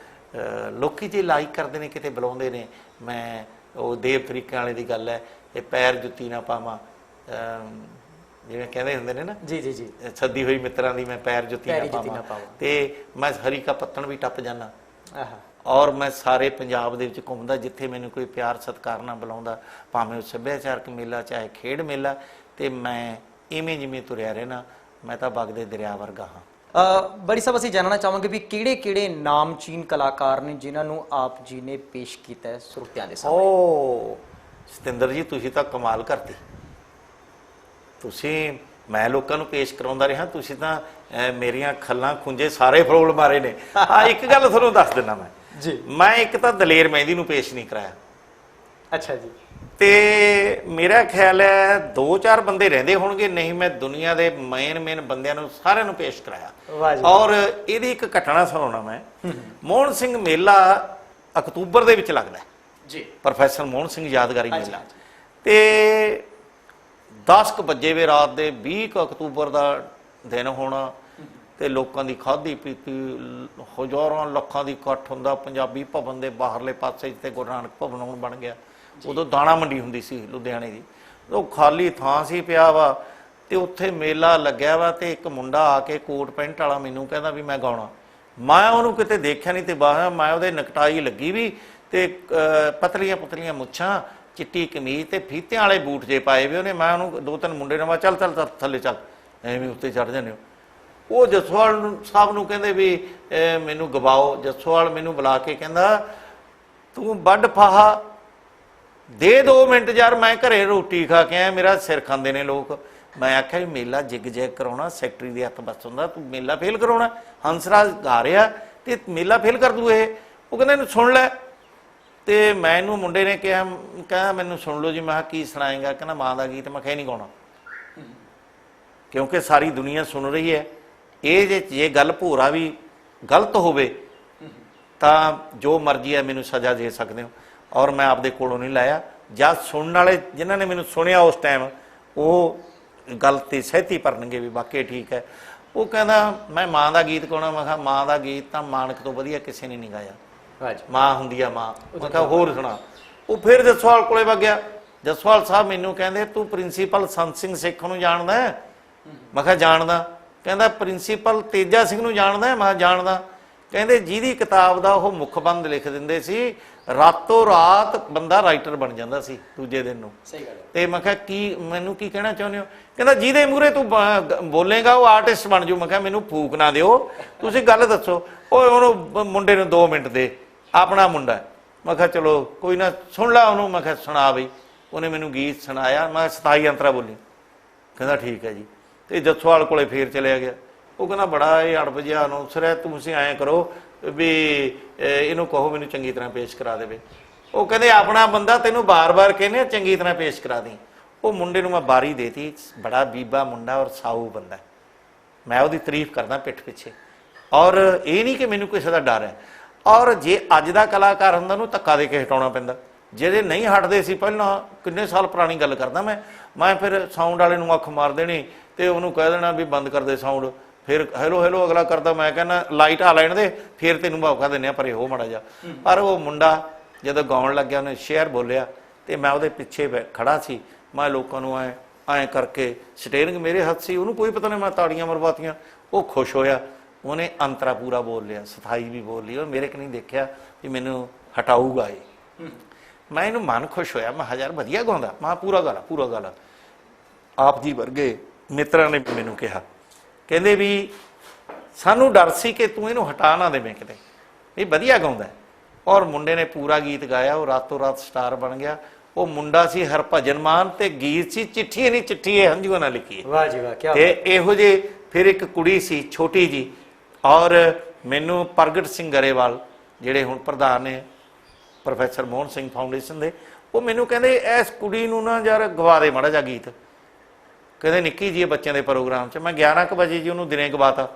ਲੋਕੀ ਜੇ ਲਾਈਕ ਕਰਦੇ ਨੇ, ਕਿਤੇ ਬੁਲਾਉਂਦੇ ਨੇ, ਮੈਂ ਉਹ ਦੇਵ ਤਰੀਕਿਆਂ ਵਾਲੇ ਦੀ ਗੱਲ ਹੈ, ਇਹ ਪੈਰ ਜੁੱਤੀ ਨਾ ਪਾਵਾਂ, ਜਿਵੇਂ ਕਹਿੰਦੇ ਹੁੰਦੇ ਨੇ ਨਾ, ਜੀ ਜੀ ਜੀ, ਸੱਦੀ ਹੋਈ ਮਿੱਤਰਾਂ ਦੀ ਮੈਂ ਪੈਰ ਜੁੱਤੀ ਨਾ ਪਾਵਾਂ। ਤੇ ਮੈਂ ਹਰੀ ਕਾ ਪੱਤਣ ਵੀ ਟੱਪ ਜਾਣਾ। ਔਰ ਮੈਂ ਸਾਰੇ ਪੰਜਾਬ ਦੇ ਵਿੱਚ ਘੁੰਮਦਾ, ਜਿੱਥੇ ਮੈਨੂੰ ਕੋਈ ਪਿਆਰ ਸਤਿਕਾਰ ਨਾਲ ਬੁਲਾਉਂਦਾ, ਭਾਵੇਂ ਉਹ ਸੱਭਿਆਚਾਰਕ ਮੇਲਾ ਚਾਹੇ ਖੇਡ ਮੇਲਾ, ਤੇ ਮੈਂ ਇਵੇਂ ਜਿਵੇਂ ਤੁਰਿਆ ਰਹਿਣਾ। ਮੈਂ ਤਾਂ ਵਗਦੇ ਦਰਿਆ ਵਰਗਾ ਹਾਂ। ਬੜੀ ਸਾਹਿਬ, ਅਸੀਂ ਜਾਣਨਾ ਚਾਹਾਂਗੇ ਵੀ ਕਿਹੜੇ ਕਿਹੜੇ ਨਾਮਚੀਨ ਕਲਾਕਾਰ ਨੇ ਜਿਨ੍ਹਾਂ ਨੂੰ ਆਪ ਜੀ ਨੇ ਪੇਸ਼ ਕੀਤਾ ਹੈ ਸਰੋਤਿਆਂ ਦੇ ਸਾਹਮਣੇ? ਓ ਸਤਿੰਦਰ ਜੀ, ਤੁਸੀਂ ਤਾਂ ਕਮਾਲ ਕਰਤੀ। ਤੁਸੀਂ, ਮੈਂ ਲੋਕਾਂ ਨੂੰ ਪੇਸ਼ ਕਰਾਉਂਦਾ ਰਿਹਾ, ਤੁਸੀਂ ਤਾਂ ਮੇਰੀਆਂ ਖੱਲਾਂ ਖੁੰਝੇ ਸਾਰੇ ਫਰੋਲ ਮਾਰੇ ਨੇ। ਹਾਂ, ਇੱਕ ਗੱਲ ਤੁਹਾਨੂੰ ਦੱਸ ਦਿੰਦਾ ਮੈਂ ਜੀ, ਮੈਂ ਇੱਕ ਤਾਂ ਦਲੇਰ ਮਹਿੰਦੀ ਨੂੰ ਪੇਸ਼ ਨਹੀਂ ਕਰਾਇਆ। ਅੱਛਾ ਜੀ। ਤੇ ਮੇਰਾ ਖਿਆਲ ਹੈ 2-4 ਬੰਦੇ ਰਹਿੰਦੇ ਹੋਣਗੇ, ਨਹੀਂ ਮੈਂ ਦੁਨੀਆ ਦੇ ਮੇਨ ਬੰਦਿਆਂ ਨੂੰ ਸਾਰਿਆਂ ਨੂੰ ਪੇਸ਼ ਕਰਾਇਆ। ਔਰ ਇਹਦੀ ਇੱਕ ਘਟਨਾ ਸੁਣਾਉਣਾ ਮੈਂ। ਮੋਹਨ ਸਿੰਘ ਮੇਲਾ ਅਕਤੂਬਰ ਦੇ ਵਿੱਚ ਲੱਗਦਾ ਜੀ, ਪ੍ਰੋਫੈਸਰ ਮੋਹਨ ਸਿੰਘ ਯਾਦਗਾਰੀ ਮੇਲਾ। ਤੇ 10 ਵਜੇ ਵੇ ਰਾਤ ਦੇ 20 ਅਕਤੂਬਰ ਦਾ ਦਿਨ ਹੋਣਾ, ਤੇ ਲੋਕਾਂ ਦੀ ਖਾਧੀ ਪੀਤੀ, ਹਜ਼ਾਰਾਂ ਲੱਖਾਂ ਦੀ ਇਕੱਠ ਹੁੰਦਾ ਪੰਜਾਬੀ ਭਵਨ ਦੇ ਬਾਹਰਲੇ ਪਾਸੇ, ਜਿੱਥੇ ਗੁਰੂ ਨਾਨਕ ਭਵਨ ਹੁਣ ਬਣ ਗਿਆ। ਉਦੋਂ ਦਾਣਾ ਮੰਡੀ ਹੁੰਦੀ ਸੀ ਲੁਧਿਆਣੇ ਦੀ, ਉਹ ਖਾਲੀ ਥਾਂ ਸੀ ਪਿਆ ਵਾ, ਤੇ ਉੱਥੇ ਮੇਲਾ ਲੱਗਿਆ ਵਾ। ਤੇ ਇੱਕ ਮੁੰਡਾ ਆ ਕੇ ਕੋਟ ਪੈਂਟ ਵਾਲਾ ਮੈਨੂੰ ਕਹਿੰਦਾ ਵੀ ਮੈਂ ਗਾਉਣਾ। ਮੈਂ ਉਹਨੂੰ ਕਿਤੇ ਦੇਖਿਆ ਨਹੀਂ, ਤੇ ਬਾਹਰ ਮੈਂ ਉਹਦੇ ਨਕਟਾਈ ਲੱਗੀ ਵੀ, ਤੇ ਪਤਲੀਆਂ ਮੁੱਛਾਂ, ਚਿੱਟੀ ਕਮੀਜ਼, ਤੇ ਫੀਤਿਆਂ ਵਾਲੇ ਬੂਟ ਜੇ ਪਾਏ ਵੀ ਉਹਨੇ। ਮੈਂ ਉਹਨੂੰ 2-3 ਮੁੰਡੇ ਨੂੰ, ਮੈਂ ਚੱਲ ਥੱਲੇ ਚੱਲ, ਐਵੇਂ ਉੱਤੇ ਚੜ ਜਾਂਦੇ ਹੋ। ਉਹ ਜਸਵਾਲ ਸਾਹਿਬ ਨੂੰ ਕਹਿੰਦੇ ਵੀ ਮੈਨੂੰ ਗਵਾਓ। ਜਸਵਾਲ ਮੈਨੂੰ ਬੁਲਾ ਕੇ ਕਹਿੰਦਾ, ਤੂੰ ਵੱਢ ਫਾਹਾ ਦੇ 2 ਮਿੰਟ ਯਾਰ, ਮੈਂ ਘਰੇ ਰੋਟੀ ਖਾ ਕੇ ਆਇਆ, ਮੇਰਾ ਸਿਰ ਖਾਂਦੇ ਨੇ ਲੋਕ। ਮੈਂ ਆਖਿਆ ਵੀ ਮੇਲਾ ਜਿਗ ਜੈਗ ਕਰਾਉਣਾ ਸੈਕਟਰੀ ਦੇ ਹੱਥ ਬਸ ਹੁੰਦਾ, ਤੂੰ ਮੇਲਾ ਫੇਲ ਕਰਾਉਣਾ। ਹੰਸਰਾਜ ਗਾ ਰਿਹਾ ਤੇ ਮੇਲਾ ਫੇਲ ਕਰ ਦੂ ਇਹ। ਉਹ ਕਹਿੰਦਾ ਇਹਨੂੰ ਸੁਣ ਲੈ। ਤੇ ਮੈਨੂੰ ਮੁੰਡੇ ਨੇ ਕਿਹਾ, ਕਹਿੰਦਾ ਮੈਨੂੰ ਸੁਣ ਲਓ ਜੀ। ਮੈਂ ਕਿਹਾ ਕੀ ਸੁਣਾਏਗਾ? ਕਹਿੰਦਾ ਮਾਂ ਦਾ ਗੀਤ। ਮੈਂ ਕਿਹਾ ਨਹੀਂ ਗਾਉਣਾ, ਕਿਉਂਕਿ ਸਾਰੀ ਦੁਨੀਆ ਸੁਣ ਰਹੀ ਹੈ। ਇਹ ਜੇ ਗੱਲ ਭੋਰਾ ਵੀ ਗਲਤ ਹੋਵੇ ਤਾਂ ਜੋ ਮਰਜ਼ੀ ਹੈ ਮੈਨੂੰ ਸਜ਼ਾ ਦੇ ਸਕਦੇ ਹੋ। ਔਰ ਮੈਂ ਆਪਦੇ ਕੋਲੋਂ ਨਹੀਂ ਲਾਇਆ। ਜਾਂ ਸੁਣਨ ਵਾਲੇ ਜਿਨ੍ਹਾਂ ਨੇ ਮੈਨੂੰ ਸੁਣਿਆ ਉਸ ਟਾਈਮ, ਉਹ ਗੱਲ 'ਤੇ ਸਹਿਮਤੀ ਭਰਨਗੇ ਵੀ ਵਾਕਈ ਠੀਕ ਹੈ। ਉਹ ਕਹਿੰਦਾ ਮੈਂ ਮਾਂ ਦਾ ਗੀਤ ਗਾਉਣਾ। ਮੈਂ ਕਿਹਾ ਮਾਂ ਦਾ ਗੀਤ ਤਾਂ ਮਾਨਕ ਤੋਂ ਵਧੀਆ ਕਿਸੇ ਨੇ ਨਹੀਂ ਗਾਇਆ, ਮਾਂ ਹੁੰਦੀ ਆ ਮਾਂ। ਮੈਂ ਕਿਹਾ ਹੋਰ ਸੁਣਾ। ਉਹ ਫਿਰ ਜਸਵਾਲ ਕੋਲੇ ਵਗ ਗਿਆ। ਜਸਵਾਲ ਸਾਹਿਬ ਮੈਨੂੰ ਕਹਿੰਦੇ, ਤੂੰ ਪ੍ਰਿੰਸੀਪਲ ਸੰਤ ਸਿੰਘ ਸਿੱਖ ਨੂੰ ਜਾਣਦਾ? ਮੈਂ ਕਿਹਾ ਜਾਣਦਾ। ਕਹਿੰਦਾ ਪ੍ਰਿੰਸੀਪਲ ਤੇਜਾ ਸਿੰਘ ਨੂੰ ਜਾਣਦਾ? ਮੈਂ ਜਾਣਦਾ। ਕਹਿੰਦੇ ਜਿਹਦੀ ਕਿਤਾਬ ਦਾ ਉਹ ਮੁੱਖਬੰਦ ਲਿਖ ਦਿੰਦੇ ਸੀ, ਰਾਤੋਂ ਰਾਤ ਬੰਦਾ ਰਾਈਟਰ ਬਣ ਜਾਂਦਾ ਸੀ ਦੂਜੇ ਦਿਨ ਨੂੰ। ਤੇ ਮੈਂ ਕਿਹਾ ਕੀ, ਮੈਨੂੰ ਕੀ ਕਹਿਣਾ ਚਾਹੁੰਦੇ ਹੋ? ਕਹਿੰਦਾ ਜਿਹਦੇ ਮੂਹਰੇ ਤੂੰ ਬੋਲੇਗਾ ਉਹ ਆਰਟਿਸਟ ਬਣ ਜੂ। ਮੈਂ ਕਿਹਾ ਮੈਨੂੰ ਫੂਕ ਨਾ ਦਿਓ, ਤੁਸੀਂ ਗੱਲ ਦੱਸੋ। ਓਏ ਉਹਨੂੰ ਮੁੰਡੇ ਨੂੰ 2 ਮਿੰਟ ਦੇ, ਆਪਣਾ ਮੁੰਡਾ। ਮੈਂ ਕਿਹਾ ਚਲੋ ਕੋਈ ਨਾ, ਸੁਣ ਲਾ ਉਹਨੂੰ। ਮੈਂ ਕਿਹਾ ਸੁਣਾ ਬਈ। ਉਹਨੇ ਮੈਨੂੰ ਗੀਤ ਸੁਣਾਇਆ। ਮੈਂ 27 ਅੰਤਰਾ ਬੋਲੀ। ਕਹਿੰਦਾ ਠੀਕ ਹੈ ਜੀ। ਤੇ ਜਸਵਾਲ ਕੋਲੇ ਫੇਰ ਚਲਿਆ ਗਿਆ। ਉਹ ਕਹਿੰਦਾ ਬੜਾ ਇਹ ਅੜਬ ਜਿਹਾ ਅਨੌਂਸਰ ਹੈ, ਤੁਸੀਂ ਐਂ ਕਰੋ ਵੀ ਇਹਨੂੰ ਕਹੋ ਮੈਨੂੰ ਚੰਗੀ ਤਰ੍ਹਾਂ ਪੇਸ਼ ਕਰਾ ਦੇਵੇ। ਉਹ ਕਹਿੰਦੇ ਆਪਣਾ ਬੰਦਾ, ਤੈਨੂੰ ਬਾਰ-ਬਾਰ ਕਹਿੰਦੇ ਚੰਗੀ ਤਰ੍ਹਾਂ ਪੇਸ਼ ਕਰਾ ਦੀ। ਉਹ ਮੁੰਡੇ ਨੂੰ ਮੈਂ ਬਾਰੀ ਦੇਤੀ। ਬੜਾ ਬੀਬਾ ਮੁੰਡਾ ਔਰ ਸਾਊ ਬੰਦਾ, ਮੈਂ ਉਹਦੀ ਤਾਰੀਫ ਕਰਦਾ ਪਿੱਠ ਪਿੱਛੇ। ਔਰ ਇਹ ਨਹੀਂ ਕਿ ਮੈਨੂੰ ਕਿਸੇ ਦਾ ਡਰ ਹੈ। ਔਰ ਜੇ ਅੱਜ ਦਾ ਕਲਾਕਾਰ ਹੁੰਦਾ ਉਹਨੂੰ ਧੱਕਾ ਦੇ ਕੇ ਹਟਾਉਣਾ ਪੈਂਦਾ। ਜਿਹੜੇ ਨਹੀਂ ਹਟਦੇ ਸੀ ਪਹਿਲਾਂ, ਕਿੰਨੇ ਸਾਲ ਪੁਰਾਣੀ ਗੱਲ ਕਰਦਾ ਮੈਂ ਫਿਰ ਸਾਊਂਡ ਵਾਲੇ ਨੂੰ ਅੱਖ ਮਾਰ ਦੇਣੀ ਤੇ ਉਹਨੂੰ ਕਹਿ ਦੇਣਾ ਵੀ ਬੰਦ ਕਰ ਦੇ ਸਾਊਂਡ। ਫਿਰ ਹੈਲੋ ਹੈਲੋ ਅਗਲਾ ਕਰਦਾ, ਮੈਂ ਕਹਿੰਦਾ ਲਾਈਟ ਆ ਲੈਣ ਦੇ, ਫਿਰ ਤੈਨੂੰ ਮੌਕਾ ਦਿੰਦੇ ਆ, ਪਰ ਉਹ ਮਾੜਾ ਜਾ। ਪਰ ਉਹ ਮੁੰਡਾ ਜਦੋਂ ਗਾਉਣ ਲੱਗਿਆ, ਉਹਨੇ ਸ਼ੇਅਰ ਬੋਲਿਆ ਤੇ ਮੈਂ ਉਹਦੇ ਪਿੱਛੇ ਖੜਾ ਸੀ। ਮੈਂ ਲੋਕਾਂ ਨੂੰ ਐਂ ਕਰਕੇ, ਸਟੇਰਿੰਗ ਮੇਰੇ ਹੱਥ ਸੀ, ਉਹਨੂੰ ਕੋਈ ਪਤਾ ਨਹੀਂ, ਮੈਂ ਤਾੜੀਆਂ ਮਰਵਾਤੀਆਂ। ਉਹ ਖੁਸ਼ ਹੋਇਆ, ਉਹਨੇ ਅੰਤਰਾ ਪੂਰਾ ਬੋਲ ਲਿਆ, ਸਥਾਈ ਵੀ ਬੋਲ ਲਈ। ਉਹ ਮੇਰੇ ਕਿ ਨਹੀਂ ਦੇਖਿਆ ਵੀ ਮੈਨੂੰ ਹਟਾਊਗਾ ਇਹ। ਮੈਂ ਇਹਨੂੰ ਮਨ ਖੁਸ਼ ਹੋਇਆ। ਮੈਂ ਹਜ਼ਾਰ ਵਧੀਆ ਗਾਉਂਦਾ। ਮੈਂ ਪੂਰਾ ਗਾਲਾ। ਆਪ ਜੀ ਵਰਗੇ ਮਿੱਤਰਾਂ ਨੇ ਮੈਨੂੰ ਕਿਹਾ, ਕਹਿੰਦੇ ਵੀ ਸਾਨੂੰ ਡਰ ਸੀ ਕਿ ਤੂੰ ਇਹਨੂੰ ਹਟਾ ਨਾ ਦੇਵੇਂ ਕਿਤੇ, ਇਹ ਵਧੀਆ ਗਾਉਂਦਾ। ਔਰ ਮੁੰਡੇ ਨੇ ਪੂਰਾ ਗੀਤ ਗਾਇਆ। ਉਹ ਰਾਤੋਂ ਰਾਤ ਸਟਾਰ ਬਣ ਗਿਆ। ਉਹ ਮੁੰਡਾ ਸੀ ਹਰਭਜਨ ਮਾਨ, ਤੇ ਗੀਤ ਸੀ ਚਿੱਠੀ ਨਹੀਂ ਚਿੱਠੀ ਇਹ ਹੰਝੂਆਂ ਨਾਲ ਲਿਖੀ। ਵਾਹ ਜੀ ਵਾਹ, ਕੀ ਬਾਤ। ਤੇ ਇਹੋ ਜਿਹੇ ਫਿਰ ਇੱਕ ਕੁੜੀ ਸੀ ਛੋਟੀ ਜੀ। ਔਰ ਮੈਨੂੰ ਪ੍ਰਗਟ ਸਿੰਘ ਗਰੇਵਾਲ, ਜਿਹੜੇ ਹੁਣ ਪ੍ਰਧਾਨ ਨੇ ਪ੍ਰੋਫੈਸਰ ਮੋਹਨ ਸਿੰਘ ਫਾਊਂਡੇਸ਼ਨ ਦੇ, ਉਹ ਮੈਨੂੰ ਕਹਿੰਦੇ ਇਸ ਕੁੜੀ ਨੂੰ ਨਾ ਯਾਰ ਗਵਾ ਦੇ ਮਾੜਾ ਜਿਹਾ ਗੀਤ। ਕਹਿੰਦੇ ਨਿੱਕੀ ਜੀ ਬੱਚਿਆਂ ਦੇ ਪ੍ਰੋਗਰਾਮ 'ਚ। ਮੈਂ 11 ਕੁ ਵਜੇ ਜੀ ਉਹਨੂੰ ਦਿਨੇ ਗਵਾਤਾ।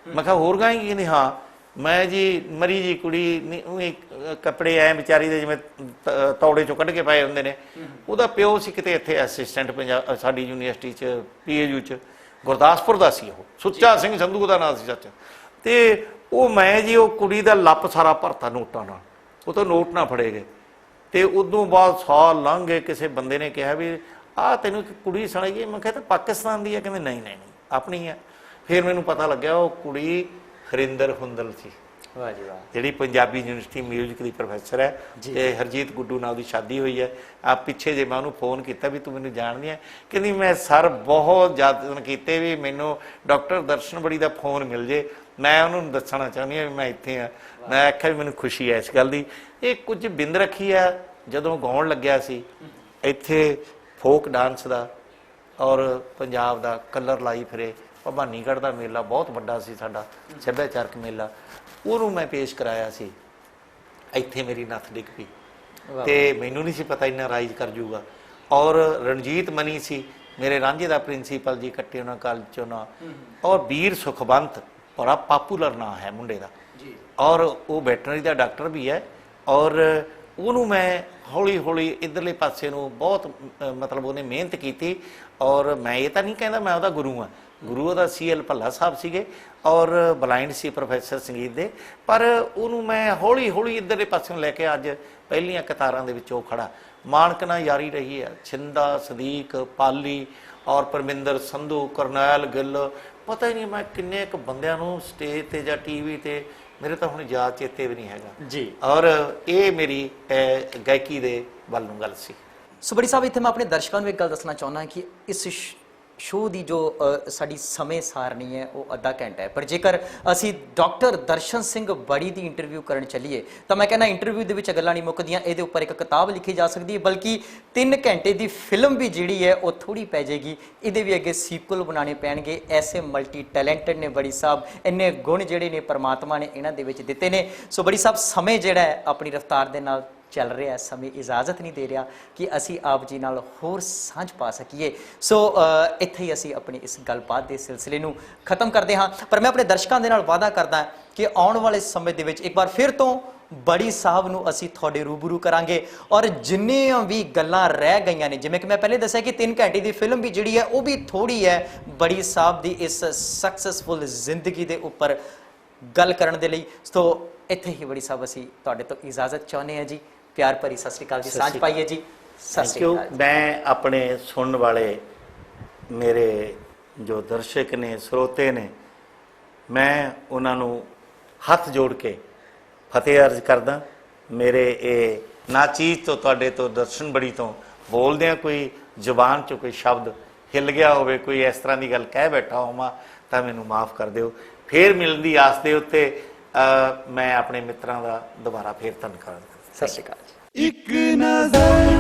ਮੈਂ ਕਿਹਾ ਹੋਰ ਗਾਏਂਗੀ? ਕਹਿੰਦੀ ਹਾਂ। ਮੈਂ ਜੀ ਮਰੀ ਜੀ ਕੁੜੀ ਕੱਪੜੇ ਐ ਵਿਚਾਰੀ ਦੇ ਜਿਵੇਂ ਤੌੜੇ ਚੋਂ ਕੱਢ ਕੇ ਪਾਏ ਹੁੰਦੇ ਨੇ। ਉਹਦਾ ਪਿਓ ਸੀ ਕਿਤੇ ਇੱਥੇ ਅਸਿਸਟੈਂਟ ਪੰਜਾਬ ਸਾਡੀ ਯੂਨੀਵਰਸਿਟੀ 'ਚ PAU 'ਚ, ਗੁਰਦਾਸਪੁਰ ਦਾ ਸੀ ਉਹ, ਸੁੱਚਾ ਸਿੰਘ ਸੰਧੂ ਦਾ ਨਾਂ ਸੀ ਸੱਚ। ਤੇ ਉਹ ਮੈਂ ਜੀ ਉਹ ਕੁੜੀ ਦਾ ਲੱਪ ਸਾਰਾ ਭਰਤਾ ਨੋਟਾਂ ਨਾਲ, ਉਹ ਤੋਂ ਨੋਟ ਨਾ ਫੜੇ ਗਏ। ਤੇ ਉਦੋਂ ਬਾਅਦ ਸਾਲ ਲੰਘ ਗਏ, ਕਿਸੇ ਬੰਦੇ ਨੇ ਕਿਹਾ ਵੀ ਆਹ ਤੈਨੂੰ ਇੱਕ ਕੁੜੀ ਸੁਣਾਈਏ। ਮੈਂ ਕਿਹਾ ਤਾਂ ਪਾਕਿਸਤਾਨ ਦੀ ਹੈ। ਕਹਿੰਦੇ ਨਹੀਂ ਨਹੀਂ ਨਹੀਂ ਆਪਣੀ ਹੈ। ਫਿਰ ਮੈਨੂੰ ਪਤਾ ਲੱਗਿਆ ਉਹ ਕੁੜੀ ਹਰਿੰਦਰ ਹੁੰਦਲ ਸੀ, ਵਾਹ ਜੀ ਵਾਹ, ਜਿਹੜੀ ਪੰਜਾਬੀ ਯੂਨੀਵਰਸਿਟੀ ਮਿਊਜ਼ਿਕ ਦੀ ਪ੍ਰੋਫੈਸਰ ਹੈ। ਤੇ ਹਰਜੀਤ ਗੁੱਡੂ ਨਾਲ ਦੀ ਸ਼ਾਦੀ ਹੋਈ ਹੈ। ਆ ਪਿੱਛੇ ਜੇ ਮੈਂ ਉਹਨੂੰ ਫੋਨ ਕੀਤਾ ਵੀ ਤੂੰ ਮੈਨੂੰ ਜਾਣਦੀ ਹੈ? ਕਹਿੰਦੀ ਮੈਂ ਸਰ ਬਹੁਤ ਯਤਨ ਕੀਤੇ ਵੀ ਮੈਨੂੰ ਡਾਕਟਰ ਦਰਸ਼ਨ ਬੜੀ ਦਾ ਫੋਨ ਮਿਲ ਜੇ, ਮੈਂ ਉਹਨੂੰ ਦੱਸਣਾ ਚਾਹੁੰਦੀ ਹਾਂ ਵੀ ਮੈਂ ਇੱਥੇ ਹਾਂ। ਮੈਂ ਆਖਿਆ ਵੀ ਮੈਨੂੰ ਖੁਸ਼ੀ ਹੈ ਇਸ ਗੱਲ ਦੀ। ਇਹ ਕੁਝ ਬਿੰਦ ਰੱਖੀ ਆ ਜਦੋਂ ਗਾਉਣ ਲੱਗਿਆ ਸੀ ਇੱਥੇ ਫੋਕ ਡਾਂਸ ਦਾ ਔਰ ਪੰਜਾਬ ਦਾ ਕਲਰ ਲਾਈ ਫਿਰੇ। ਭਵਾਨੀਗੜ੍ਹ ਦਾ ਮੇਲਾ ਬਹੁਤ ਵੱਡਾ ਸੀ ਸਾਡਾ ਸੱਭਿਆਚਾਰਕ ਮੇਲਾ, ਉਹਨੂੰ ਮੈਂ ਪੇਸ਼ ਕਰਾਇਆ ਸੀ। ਇੱਥੇ ਮੇਰੀ ਨੱਥ ਡਿੱਗ ਪਈ ਤੇ ਮੈਨੂੰ ਨਹੀਂ ਸੀ ਪਤਾ ਇੰਨਾ ਰਾਈਜ਼ ਕਰ ਜੂਗਾ। ਔਰ ਰਣਜੀਤ ਮਨੀ ਸੀ ਮੇਰੇ ਰਾਂਝੇ ਦਾ ਪ੍ਰਿੰਸੀਪਲ ਜੀ, ਕੱਟੇ ਉਹਨਾਂ ਕਾਲਜ ਚੋਂ ਨਾ। ਔਰ ਵੀਰ ਸੁਖਵੰਤ ਬੜਾ ਪਾਪੂਲਰ ਨਾਂ ਹੈ ਮੁੰਡੇ ਦਾ, ਔਰ ਉਹ ਵੈਟਰਨਰੀ ਦਾ ਡਾਕਟਰ ਵੀ ਹੈ। ਔਰ ਉਹਨੂੰ ਮੈਂ ਹੌਲੀ ਹੌਲੀ ਇੱਧਰਲੇ ਪਾਸੇ ਨੂੰ ਬਹੁਤ ਮਤਲਬ ਉਹਨੇ ਮਿਹਨਤ ਕੀਤੀ। ਔਰ ਮੈਂ ਇਹ ਤਾਂ ਨਹੀਂ ਕਹਿੰਦਾ ਮੈਂ ਉਹਦਾ ਗੁਰੂ ਹਾਂ, ਗੁਰੂ ਉਹਦਾ CL ਭੱਲਾ ਸਾਹਿਬ ਸੀਗੇ ਔਰ ਬਲਾਈਂਡ ਸੀ ਪ੍ਰੋਫੈਸਰ ਸੰਗੀਤ ਦੇ। ਪਰ ਉਹਨੂੰ ਮੈਂ ਹੌਲੀ ਹੌਲੀ ਇੱਧਰਲੇ ਪਾਸਿਓਂ ਲੈ ਕੇ ਅੱਜ ਪਹਿਲੀਆਂ ਕਤਾਰਾਂ ਦੇ ਵਿੱਚ ਉਹ ਖੜਾ। ਮਾਣਕ ਨਾਲ ਯਾਰੀ ਰਹੀ ਹੈ, ਛਿੰਦਾ, ਸਦੀਕ, ਪਾਲੀ ਔਰ ਪਰਮਿੰਦਰ ਸੰਧੂ, ਕਰਨੈਲ ਗਿੱਲ, ਪਤਾ ਹੀ ਨਹੀਂ ਮੈਂ ਕਿੰਨੇ ਕੁ ਬੰਦਿਆਂ ਨੂੰ ਸਟੇਜ ਤੇ ਜਾਂ TV ਤੇ, ਮੇਰੇ ਤਾਂ ਹੁਣ ਯਾਦ ਚੇਤੇ ਵੀ ਨਹੀਂ ਹੈਗਾ ਜੀ। ਔਰ ਇਹ ਮੇਰੀ ਗਾਇਕੀ ਦੇ ਵੱਲ ਨੂੰ ਗੱਲ ਸੀ। ਸੋ ਬੜੀ ਸਾਹਿਬ, ਇੱਥੇ ਮੈਂ ਆਪਣੇ ਦਰਸ਼ਕਾਂ ਨੂੰ ਇੱਕ ਗੱਲ ਦੱਸਣਾ ਚਾਹੁੰਦਾ ਕਿ ਇਸ ਸ਼ੋਅ ਦੀ ਜੋ ਸਾਡੀ ਸਮੇਂ ਸਾਰਣੀ ਹੈ ਉਹ ਅੱਧਾ ਘੰਟਾ ਹੈ, ਪਰ ਜੇਕਰ ਅਸੀਂ ਡਾਕਟਰ ਦਰਸ਼ਨ ਸਿੰਘ ਬੜੀ ਦੀ ਇੰਟਰਵਿਊ ਕਰਨ ਚੱਲੀਏ ਤਾਂ ਮੈਂ ਕਹਿੰਦਾ ਇੰਟਰਵਿਊ ਦੇ ਵਿੱਚ ਗੱਲਾਂ ਨਹੀਂ ਮੁੱਕਦੀਆਂ। ਇਹਦੇ ਉੱਪਰ ਇੱਕ ਕਿਤਾਬ ਲਿਖੀ ਜਾ ਸਕਦੀ ਹੈ, ਬਲਕਿ 3 ਘੰਟੇ ਦੀ ਫਿਲਮ ਵੀ ਜਿਹੜੀ ਹੈ ਉਹ ਥੋੜੀ ਪੈ ਜਾਏਗੀ। ਇਹਦੇ ਵੀ ਅੱਗੇ ਸੀਕੁਅਲ ਬਣਾਉਣੇ ਪੈਣਗੇ। ਐਸੇ ਮਲਟੀ ਟੈਲੈਂਟਡ ਨੇ ਬੜੀ ਸਾਹਿਬ, ਇੰਨੇ ਗੁਣ ਜਿਹੜੇ ਨੇ ਪਰਮਾਤਮਾ ਨੇ ਇਹਨਾਂ ਦੇ ਵਿੱਚ ਦਿੱਤੇ ਨੇ। ਸੋ ਬੜੀ ਸਾਹਿਬ, ਸਮੇਂ ਜਿਹੜਾ ਹੈ ਆਪਣੀ ਰਫ਼ਤਾਰ ਦੇ ਨਾਲ ਚੱਲ ਰਿਹਾ, ਸਮੇਂ ਇਜਾਜ਼ਤ ਨਹੀਂ ਦੇ ਰਿਹਾ ਕਿ ਅਸੀਂ ਆਪ ਜੀ ਨਾਲ ਹੋਰ ਸਾਂਝ ਪਾ ਸਕੀਏ। ਸੋ ਇੱਥੇ ਹੀ ਅਸੀਂ ਆਪਣੀ ਇਸ ਗੱਲਬਾਤ ਦੇ ਸਿਲਸਿਲੇ ਨੂੰ ਖਤਮ ਕਰਦੇ ਹਾਂ। ਪਰ ਮੈਂ ਆਪਣੇ ਦਰਸ਼ਕਾਂ ਦੇ ਨਾਲ ਵਾਅਦਾ ਕਰਦਾ ਕਿ ਆਉਣ ਵਾਲੇ ਸਮੇਂ ਦੇ ਵਿੱਚ ਇੱਕ ਵਾਰ ਫਿਰ ਤੋਂ ਬੜੀ ਸਾਹਿਬ ਨੂੰ ਅਸੀਂ ਤੁਹਾਡੇ ਰੂਬਰੂ ਕਰਾਂਗੇ ਔਰ ਜਿੰਨੀਆਂ ਵੀ ਗੱਲਾਂ ਰਹਿ ਗਈਆਂ ਨੇ, ਜਿਵੇਂ ਕਿ ਮੈਂ ਪਹਿਲੇ ਦੱਸਿਆ ਕਿ 3 ਘੰਟੇ ਦੀ ਫਿਲਮ ਵੀ ਜਿਹੜੀ ਹੈ ਉਹ ਵੀ ਥੋੜੀ ਹੈ ਬੜੀ ਸਾਹਿਬ ਦੀ ਇਸ ਸਕਸੈਸਫੁਲ ਜ਼ਿੰਦਗੀ ਦੇ ਉੱਪਰ ਗੱਲ ਕਰਨ ਦੇ ਲਈ। ਸੋ ਇੱਥੇ ਹੀ ਬੜੀ ਸਾਹਿਬ ਅਸੀਂ ਤੁਹਾਡੇ ਤੋਂ ਇਜਾਜ਼ਤ ਚਾਹੁੰਦੇ ਹਾਂ ਜੀ। ਪਿਆਰ ਭਰੀ ਸਤਿ ਸ਼੍ਰੀ ਅਕਾਲ ਜੀ, ਸਾਂਝ ਪਾਈਏ ਜੀ। ਸਤਿ ਸ਼੍ਰੀ ਅਕਾਲ। ਮੈਂ ਆਪਣੇ ਸੁਣਨ ਵਾਲੇ ਮੇਰੇ ਜੋ ਦਰਸ਼ਕ ਨੇ, ਸਰੋਤੇ ਨੇ, ਮੈਂ ਉਹਨਾਂ ਨੂੰ ਹੱਥ ਜੋੜ ਕੇ ਫਤਿਹ ਅਰਜ਼ ਕਰਦਾ। ਮੇਰੇ ਇਹ ਨਾਚੀਜ਼ ਤੋਂ, ਤੁਹਾਡੇ ਤੋਂ, ਦਰਸ਼ਨ ਬੜੀ ਤੋਂ ਬੋਲਦਿਆਂ ਕੋਈ ਜ਼ੁਬਾਨ 'ਚੋਂ ਕੋਈ ਸ਼ਬਦ ਹਿੱਲ ਗਿਆ ਹੋਵੇ, ਕੋਈ ਇਸ ਤਰ੍ਹਾਂ ਦੀ ਗੱਲ ਕਹਿ ਬੈਠਾ ਹੋਵਾਂ ਤਾਂ ਮੈਨੂੰ ਮਾਫ ਕਰ ਦਿਓ। ਫੇਰ ਮਿਲਣ ਦੀ ਆਸ ਦੇ ਉੱਤੇ ਮੈਂ ਆਪਣੇ ਮਿੱਤਰਾਂ ਦਾ ਦੁਬਾਰਾ ਫੇਰ ਧੰਨਵਾਦ ਕਰਦਾ। ਸਤਿ ਸ਼੍ਰੀ ਅਕਾਲ। ਇੱਕ ਨਜ਼ਰ